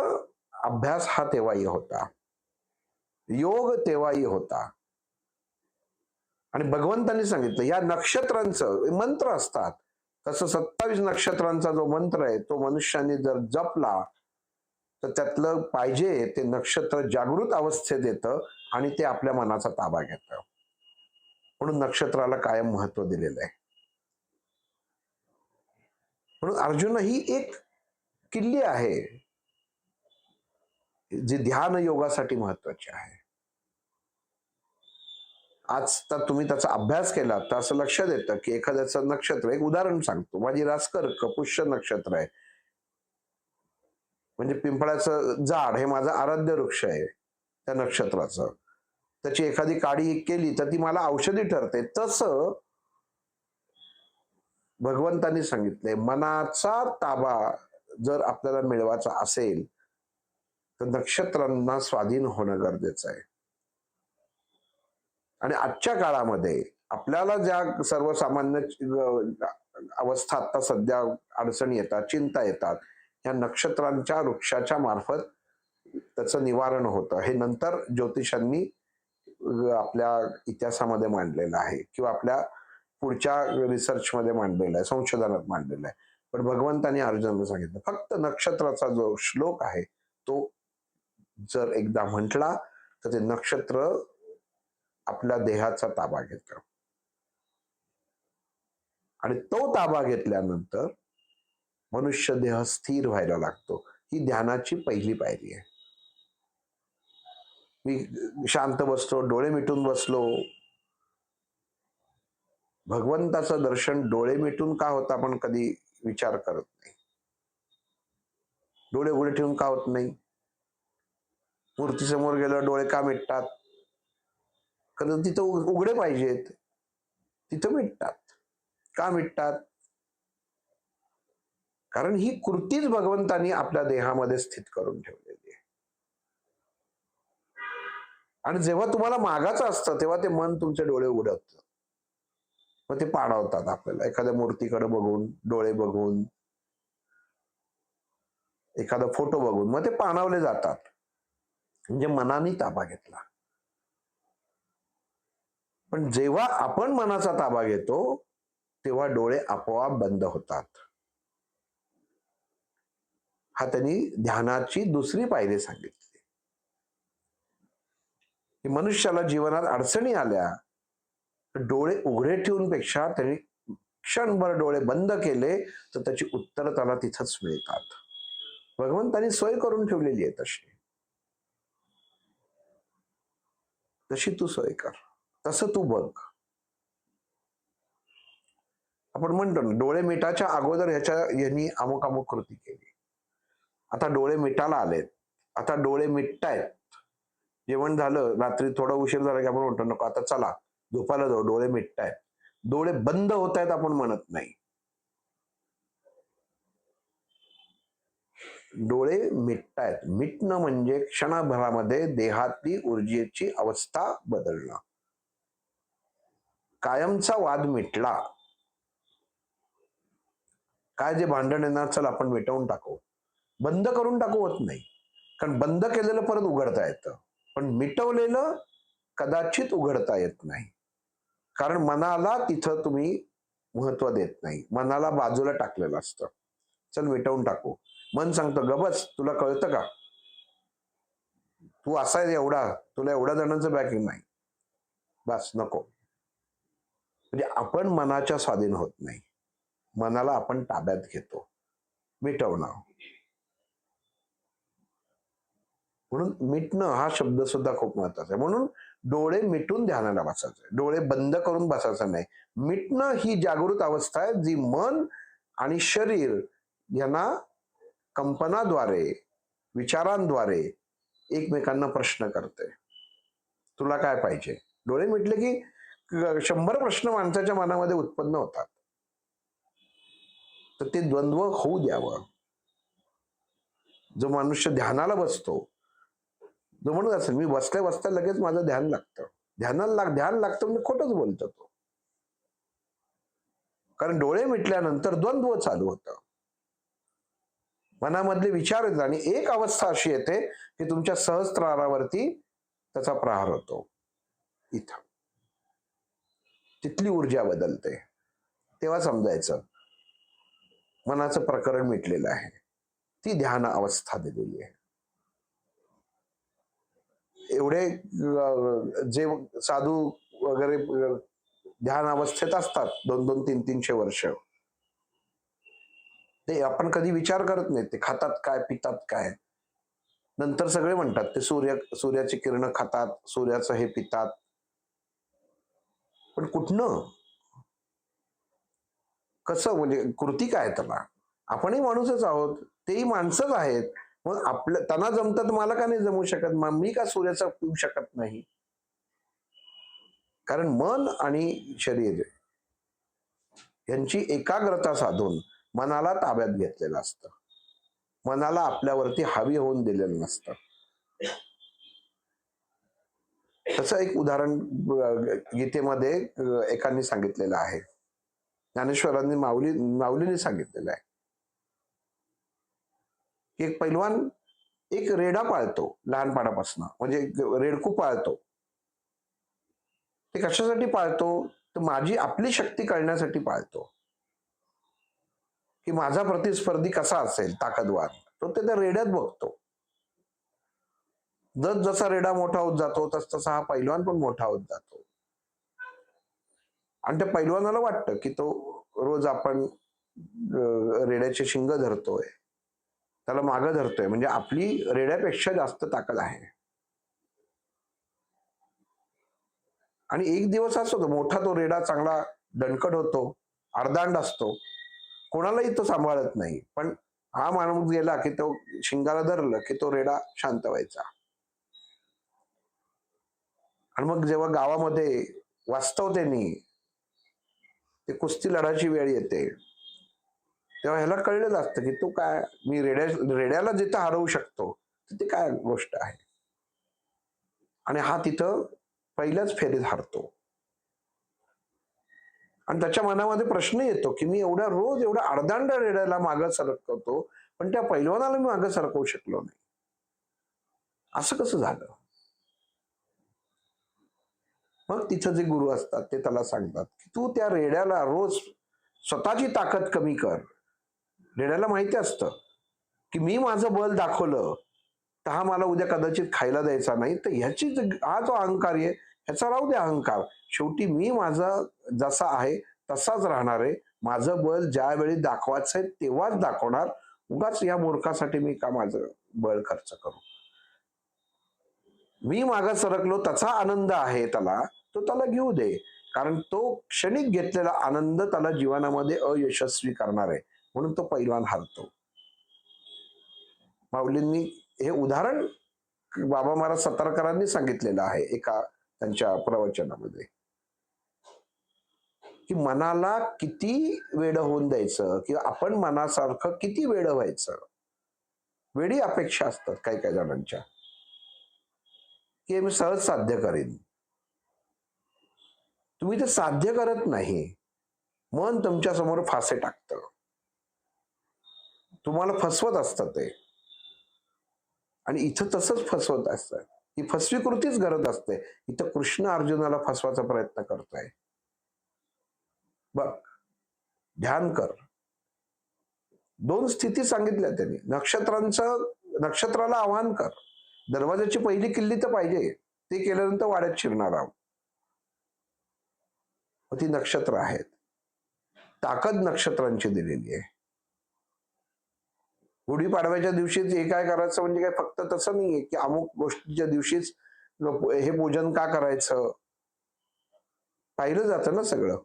अभ्यास हा तेव्हाही होता, योग तेव्हाही होता. आणि भगवंतांनी सांगितलं या नक्षत्रांचं मंत्र असतात, तसं 27 नक्षत्रांचा जो मंत्र आहे तो मनुष्याने जर जपला तर त्यातलं पाहिजे ते नक्षत्र जागृत अवस्थेत येतं आणि ते आपल्या मनाचा ताबा घेतं. म्हणून नक्षत्राला कायम महत्व दिलेलं आहे. म्हणून अर्जुन ही एक किल्ली आहे जी ध्यान योगासाठी महत्वाची आहे. आज तर तुम्ही त्याचा अभ्यास केला तर असं लक्षात येतं की एखाद्याचं नक्षत्र, एक उदाहरण सांगतो, माझी रासकर पुष्य नक्षत्र आहे, म्हणजे पिंपळाचं झाड हे माझं आराध्य वृक्ष आहे त्या नक्षत्राचं. त्याची एखादी काडी केली तर ती मला औषधी ठरते. तसं भगवंतांनी सांगितलंय मनाचा ताबा जर आपल्याला मिळवायचा असेल तर नक्षत्रांना स्वाधीन होणं गरजेचं आहे. आणि आजच्या काळामध्ये आपल्याला ज्या सर्वसामान्य अवस्था आता सध्या अडचणी येतात, चिंता येतात, या नक्षत्रांच्या वृक्षाच्या मार्फत त्याचं निवारण होतं. हे नंतर ज्योतिषांनी आपल्या इतिहासामध्ये मांडलेलं आहे किंवा आपल्या पुढच्या रिसर्च मध्ये मांडलेलं आहे, संशोधनात मांडलेलं आहे. पण भगवंतांनी अर्जुनाला सांगितलं फक्त नक्षत्राचा जो श्लोक आहे तो जर एकदा म्हटला तर ते नक्षत्र आपल्या देहाचा ताबा घेतं. आणि तो ताबा घेतल्यानंतर मनुष्य देह स्थिर व्हायला लागतो. ही ध्यानाची पहिली पायरी आहे. मी शांत बसतो, डोळे मिटून बसलो, भगवंताचं दर्शन डोळे मिटून का होतं आपण कधी विचार करत नाही. डोळे उघडे ठेवून का होत नाही? मूर्ती समोर गेलं डोळे का मिटतात? कारण तिथं उघडे पाहिजेत, तिथं मिटतात. का मिटतात? कारण ही कृतीच भगवंतानी आपल्या देहामध्ये स्थित करून ठेवलेली आहे. आणि जेव्हा तुम्हाला मागाचं असतं तेव्हा ते मन तुमचे डोळे उघडत, मग ते पाडावतात आपल्याला एखाद्या मूर्तीकडे बघून, डोळे बघून, एखादा फोटो बघून मग ते पाणावले जातात. म्हणजे मनाने ताबा घेतला. पण जेव्हा आपण मनाचा ताबा घेतो तेव्हा डोळे आपोआप बंद होतात. हा त्यांनी ध्यानाची दुसरी पायरी सांगितली. की मनुष्याला जीवनात अडचणी आल्या तर डोळे उघडे ठेवून पेक्षा त्यांनी क्षणभर डोळे बंद केले तर त्याची उत्तर त्याला तिथंच मिळतात. भगवंतानी सोय करून ठेवलेली आहे तशी. तशी तू सोय कर, तसं तू बघ. आपण म्हणतो ना, डोळे मिटाच्या अगोदर यांनी अमुक अमुक कृती केली. आता डोळे मिटायला आलेत, आता डोळे मिटतायत. जेवण झालं, रात्री थोडा उशीर झाला की आपण म्हणतो नको आता चला झोपायला जाऊ, डोळे मिटतायत. डोळे बंद होत आहेत आपण म्हणत नाही. डोळे मिटतायत. मिटणं म्हणजे क्षणभरामध्ये देहातली ऊर्जेची अवस्था बदलणं. कायमचा वाद मिटला. काय जे भांडण येणार चल आपण मिटवून टाकू, बंद करून टाकू होत नाही. कारण बंद केलेलं परत उघडता येतं, पण मिटवलेलं कदाचित उघडता येत नाही. कारण मनाला तिथं तुम्ही महत्व देत नाही, मनाला बाजूला टाकलेलं असतं. चल मिटवून टाकू. मन सांगतं गबस, तुला कळतं का, तू असा आहे एवढा, तुला एवढ्या जणांचं बॅकिंग नाही, बस नको. म्हणजे आपण मनाच्या स्वाधीन होत नाही, मनाला आपण ताब्यात घेतो. मिटवणं म्हणून मिटणं हा शब्द सुद्धा खूप महत्वाचा आहे. म्हणून डोळे मिटून ध्यानाला बसायचं, डोळे बंद करून बसायचं नाही. मिटणं ही जागृत अवस्था आहे जी मन आणि शरीर यांना कंपनाद्वारे, विचारांद्वारे एकमेकांना प्रश्न करते. तुला काय पाहिजे? डोळे मिटले की 100 प्रश्न माणसाच्या मनामध्ये उत्पन्न होतात. तर ते द्वंद्व होऊ द्यावं. जो मनुष्य ध्यानाला बसतो, जो म्हणत असेल मी बसल्या बसल्या लगेच माझं ध्यान लागतं, ध्यान लागतं म्हणजे खोटंच बोलतो तो. कारण डोळे मिटल्यानंतर द्वंद्व चालू होतं, मनामधले विचार येतात आणि एक अवस्था अशी येते की तुमच्या सहस्त्रारावरती त्याचा प्रहार होतो. इथं तिथली ऊर्जा बदलते. तेव्हा समजायचं मनाचं प्रकरण मिटलेलं आहे. ती ध्यान अवस्था दिलेली आहे. एवढे जे साधू वगैरे ध्यान अवस्थेत असतात 200, 300 वर्ष, ते आपण कधी विचार करत नाही ते खातात काय, पितात काय. नंतर सगळे म्हणतात ते सूर्याची किरण खातात, सूर्याचं हे पितात. पण कुठनं, कसं, म्हणजे कृती काय त्याला? आपणही माणूसच आहोत, तेही माणसंच आहेत. मग आपलं त्यांना जमतात, मला का नाही जमू शकत? मी का सूर्याचा पिऊ शकत नाही? कारण मन आणि शरीर यांची एकाग्रता साधून मनाला ताब्यात घेतलेलं असतं, मनाला आपल्यावरती हावी होऊन दिलेलं नसतं. तसं एक उदाहरण गीतेमध्ये एकांनी सांगितलेलं आहे, ज्ञानेश्वरांनी माऊलीने सांगितलेलं आहे की एक पैलवान एक रेडा पाळतो लहानपणापासून, म्हणजे रेडकू पाळतो. ते कशासाठी पाळतो? तर आपली शक्ती कळण्यासाठी पाळतो, की माझा प्रतिस्पर्धी कसा असेल ताकदवार, तो त्या रेड्यात बघतो. जसा रेडा मोठा होत जातो तस तसा हा पैलवान पण मोठा होत जातो. आणि त्या पैलवानाला वाटतं की तो रोज आपण रेड्याचे शिंग धरतोय, त्याला मागं धरतोय, म्हणजे आपली रेड्यापेक्षा जास्त ताकद आहे. आणि एक दिवस असतो तो मोठा, तो रेडा चांगला दणकट होतो, अर्धांड असतो, कोणालाही तो सांभाळत नाही. पण हा माणूस गेला की तो शिंगाला धरलं की तो रेडा शांत व्हायचा. आणि मग जेव्हा गावामध्ये वास्तवतेने ते कुस्ती लढायची वेळ येते, तेव्हा ह्याला कळलेलं असतं की तू काय, मी रेड्याला जिथं हरवू शकतो ती काय गोष्ट आहे. आणि हा तिथं पहिल्याच फेरीत हरतो. आणि त्याच्या मनामध्ये प्रश्न येतो की मी रोज एवढा अर्धांड रेड्याला मागं सरकवतो, पण त्या पैलवानाला मी मागं सरकवू शकलो नाही. असं कसं झालं? मग तिथं जे गुरु असतात ते त्याला सांगतात की तू त्या रेड्याला रोज स्वतःची ताकद कमी कर. रेड्याला माहिती असतं की मी माझं बल दाखवलं तर हा मला उद्या कदाचित खायला द्यायचा नाही, तर हा जो अहंकार आहे ह्याचा राहू दे अहंकार. शेवटी मी माझा जसा आहे तसाच राहणार आहे. माझं बल ज्यावेळी दाखवायचं आहे तेव्हाच दाखवणार. उगाच या मूर्खासाठी मी का माझं बळ खर्च करू. मी मागं सरकलो त्याचा आनंद आहे त्याला, तो त्याला घेऊ दे. कारण तो क्षणिक घेतलेला आनंद त्याला जीवनामध्ये अयशस्वी करणार आहे, म्हणून तो पैलवान हारतो. माऊलींनी हे उदाहरण बाबा महाराज सतारकरांनी सांगितलेलं आहे एका त्यांच्या प्रवचनामध्ये, की मनाला किती वेड होऊन द्यायचं किंवा आपण मनासारखं किती वेड व्हायचं. वेडी अपेक्षा असतात काही काही जणांच्या, की मी सहज साध्य करेन. तुम्ही ते साध्य करत नाही, मन तुमच्या समोर फासे टाकतं, तुम्हाला फसवत असतं ते. आणि इथं तसंच फसवत असतं, ही फसवी कृतीच करत असते. इथं कृष्ण अर्जुनाला फसवायचा प्रयत्न करतोय. बघ, ध्यान कर. दोन स्थिती सांगितल्या त्यांनी. नक्षत्राला आवाहन कर. दरवाजाची पहिली किल्ली तर पाहिजे, ते केल्यानंतर वाड्यात शिरणार आहोत. ती नक्षत्र आहेत. ताकद नक्षत्रांची दिलेली आहे. गुढीपाडव्याच्या दिवशीच हे काय करायचं म्हणजे काय फक्त तसं नाहीये की अमुक गोष्टीच्या दिवशीच हे पूजन का करायचं. पाहिलं जातं ना सगळं.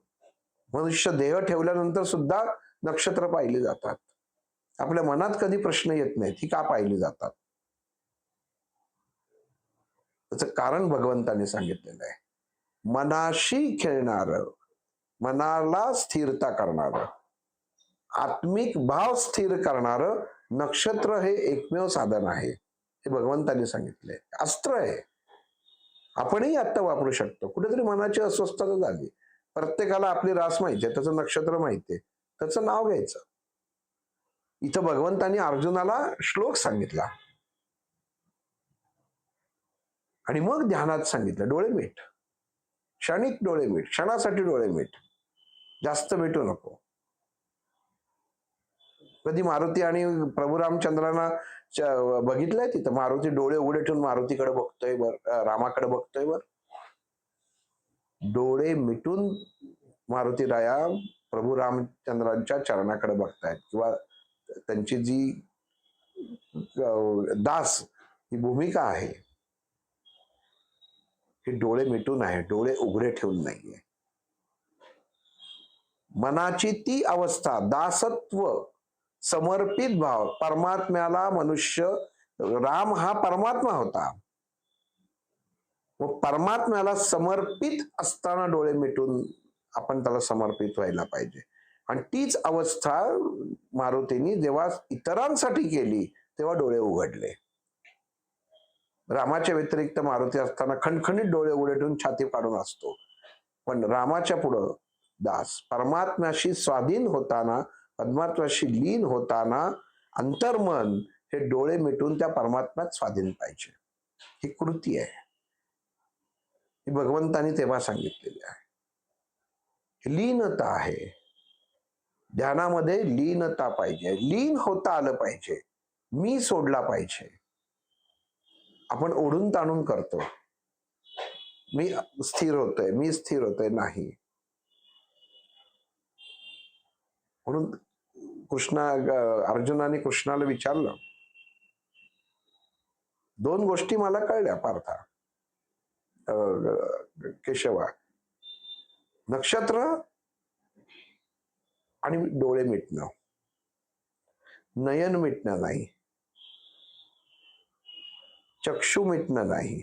मनुष्य देह ठेवल्यानंतर सुद्धा नक्षत्र पाहिली जातात. आपल्या मनात कधी प्रश्न येत नाहीत ही का पाहिली जातात. त्याचं कारण भगवंतांनी सांगितलेलं आहे. मनाशी खेळणार, मनाला स्थिरता करणार, आत्मिक भाव स्थिर करणार नक्षत्र हे एकमेव साधन आहे. हे भगवंतांनी सांगितले. अस्त्र आहे. आपणही आता वापरू शकतो. कुठेतरी मनाची अस्वस्थता झाली, प्रत्येकाला आपली रास माहिती आहे, त्याचं नक्षत्र माहिती आहे, त्याचं नाव घ्यायचं. इथं भगवंतांनी अर्जुनाला श्लोक सांगितला आणि मग ध्यानात सांगितलं डोळे मीट, क्षणिक डोळे मीट, क्षणासाठी डोळे मीट, जास्त मिटू नको. कधी मारुती आणि प्रभू रामचंद्रांना बघितलंय तिथं मारुती डोळे उघडे ठेवून मारुतीकडे बघतोय रामाकडे बघतोय डोळे मिटून मारुती राया प्रभू रामचंद्रांच्या चरणाकडे बघतायत किंवा त्यांची जी दास ही भूमिका आहे ही डोळे मिटून आहे, डोळे उघडे ठेवून नाहीये. मनाची ती अवस्था दासत्व, समर्पित भाव, परमात्म्याला मनुष्य, राम हा परमात्मा होता, व परमात्म्याला समर्पित असताना डोळे मिटून आपण त्याला समर्पित व्हायला पाहिजे. आणि तीच अवस्था मारुतीने जेव्हा इतरांसाठी केली तेव्हा डोळे उघडले. रामाच्या व्यतिरिक्त मारुती असताना खणखणीत डोळे उघडे ठेवून छाती काढून असतो, पण रामाच्या पुढं दास परमात्म्याशी स्वाधीन होताना, परमात्म्याशी लीन होताना अंतर्मन हे डोळे मिटून त्या परमात्म्यात स्वाधीन पाहिजे. ही कृती आहे, ही भगवंतांनी तेव्हा सांगितलेली आहे. लीनता आहे, ध्यानामध्ये लीनता पाहिजे, लीन होता आलं पाहिजे, मी सोडला पाहिजे. आपण ओढून ताणून करतो, मी स्थिर होतोय, मी स्थिर होतोय, नाही. म्हणून अर्जुनाने कृष्णाला विचारलं, दोन गोष्टी मला कळल्या पार्था, केशवा, नक्षत्र आणि डोळे मिटणं, नयन मिटणं नाही, चक्षु मिटणं नाही,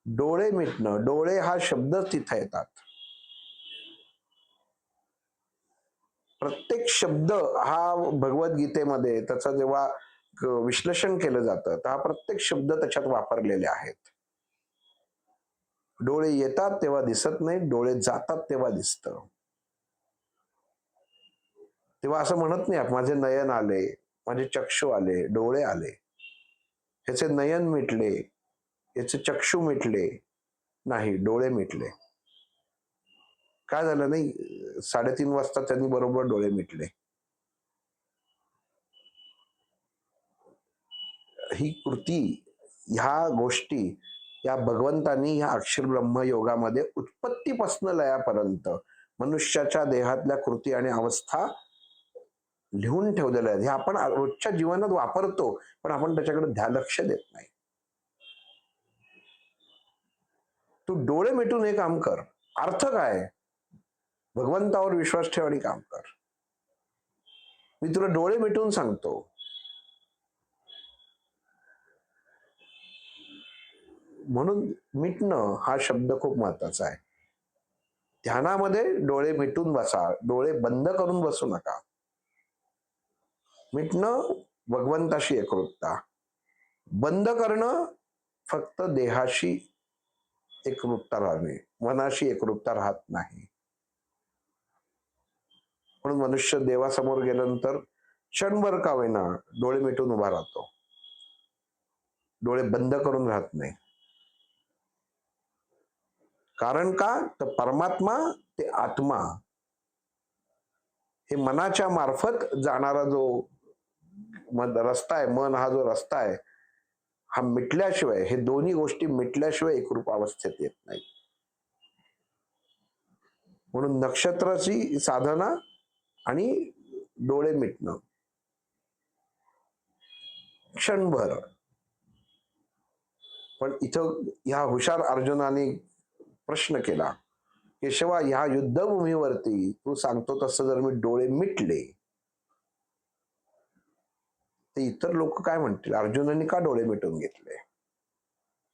डोळे मिटणं, डोळे हा शब्द तिथे येतात. प्रत्येक शब्द हा भगवद्गीतेमध्ये त्याचं जेव्हा विश्लेषण केलं जातं तर हा प्रत्येक शब्द त्याच्यात वापरलेले आहेत. डोळे येतात तेव्हा दिसत नाही, डोळे जातात तेव्हा दिसतं. तेव्हा असं म्हणत नाही माझे नयन आले, माझे चक्षु आले, डोळे आले, ह्याचे नयन मिटले, याचे चक्षु मिटले, नाही, डोळे मिटले. काय झालं नाही, 3:30 वाजता त्यांनी बरोबर डोळे मिटले. ही कृती, ह्या गोष्टी या भगवंतांनी या अक्षर ब्रह्म योगामध्ये उत्पत्तीपासून लयापर्यंत मनुष्याच्या देहातल्या कृती आणि अवस्था लिहून ठेवलेल्या आहेत. हे आपण रोजच्या जीवनात वापरतो पण आपण त्याच्याकडे लक्ष देत नाही. तू डोळे मिटून हे काम कर. अर्थ काय? भगवंतावर विश्वास ठेव आणि काम कर. मी तुला डोळे मिटून सांगतो. म्हणून मिटणं हा शब्द खूप महत्वाचा आहे. ध्यानामध्ये डोळे मिटून बसा, डोळे बंद करून बसू नका. मिटणं भगवंताशी एकरूपता, बंद करणं फक्त देहाशी एकरूपता राहणे, मनाशी एकरूपता राहत नाही. म्हणून मनुष्य देवासमोर गेल्यानंतर क्षणभर का होईना डोळे मिटून उभा राहतो, डोळे बंद करून राहत नाही. कारण का? तर परमात्मा ते आत्मा हे मनाच्या मार्फत जाणारा जो रस्ता आहे, मन हा जो रस्ता आहे, हा मिटल्याशिवाय, हे दोन्ही गोष्टी मिटल्याशिवाय एकरूप अवस्थेत येत नाही. म्हणून नक्षत्राची साधना आणि डोळे मिटणं क्षणभर. पण इथं ह्या हुशार अर्जुनाने प्रश्न केला, केशवा, ह्या युद्धभूमीवरती तू सांगतो तसं जर मी डोळे मिटले तर इतर लोक काय म्हणतील, अर्जुनाने का डोळे मिटून घेतले?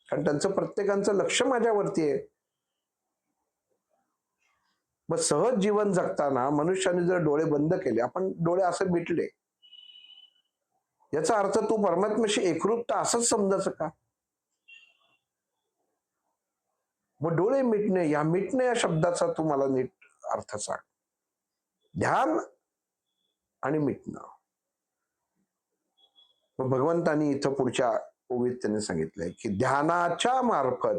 कारण त्यांचं प्रत्येकाचं लक्ष माझ्यावरती आहे. मग सहज जीवन जगताना मनुष्याने जर डोळे बंद केले, आपण डोळे असे मिटले, याचा अर्थ तू परमात्म्याशी एकरूपता असंच समजायचं का? मग डोळे मिटणे, या मिटणे या शब्दाचा तू मला नीट अर्थ सांग. ध्यान आणि मिटणं. मग भगवंतांनी इथं पुढच्या ओवीत त्यांनी सांगितलंय की ध्यानाच्या मार्फत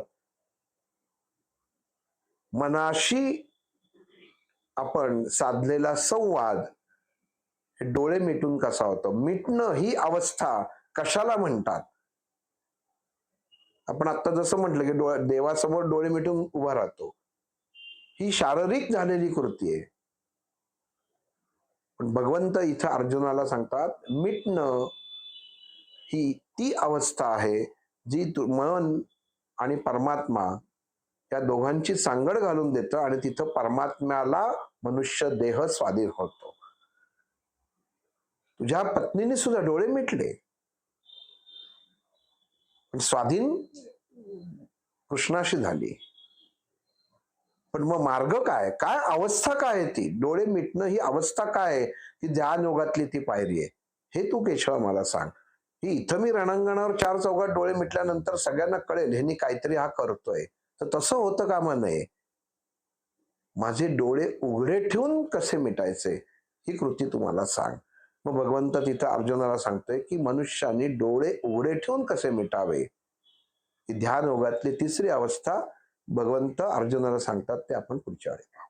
मनाशी आपण साधलेला संवाद हे डोळे मिटून कसा होतो. मिटणं ही अवस्था कशाला म्हणतात? आपण आता जसं म्हटलं की देवासमोर डोळे मिटून उभा राहतो, ही शारीरिक झालेली कृती आहे. पण भगवंत इथं अर्जुनाला सांगतात मिटणं ही ती अवस्था आहे जी मन आणि परमात्मा या दोघांची सांगड घालून देतं आणि तिथं परमात्म्याला मनुष्य देह स्वाधीन होतो. तुझ्या पत्नीने सुद्धा डोळे मिटले, स्वाधीन कृष्णाशी झाली. पण मग मार्ग काय? काय अवस्था काय आहे ती? डोळे मिटणं ही अवस्था काय आहे? ती ध्यान योगातली ती पायरी आहे, हे तू केशव मला सांग. ही इथं मी रणांगणावर 4 चौघात डोळे मिटल्यानंतर सगळ्यांना कळेल ह्यांनी काहीतरी हा करतोय, तर तसं होतं कामा नये. माझे डोळे उघडे ठेवून कसे मिटायचे ही कृती तुम्हाला सांग. मग भगवंत तिथं अर्जुनाला सांगतोय की मनुष्याने डोळे उघडे ठेवून कसे मिटावे, ही ध्यान योगातली तिसरी अवस्था भगवंत अर्जुनाला सांगतात. ते आपण पुढच्या वेळी पाहू.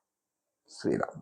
श्रीराम.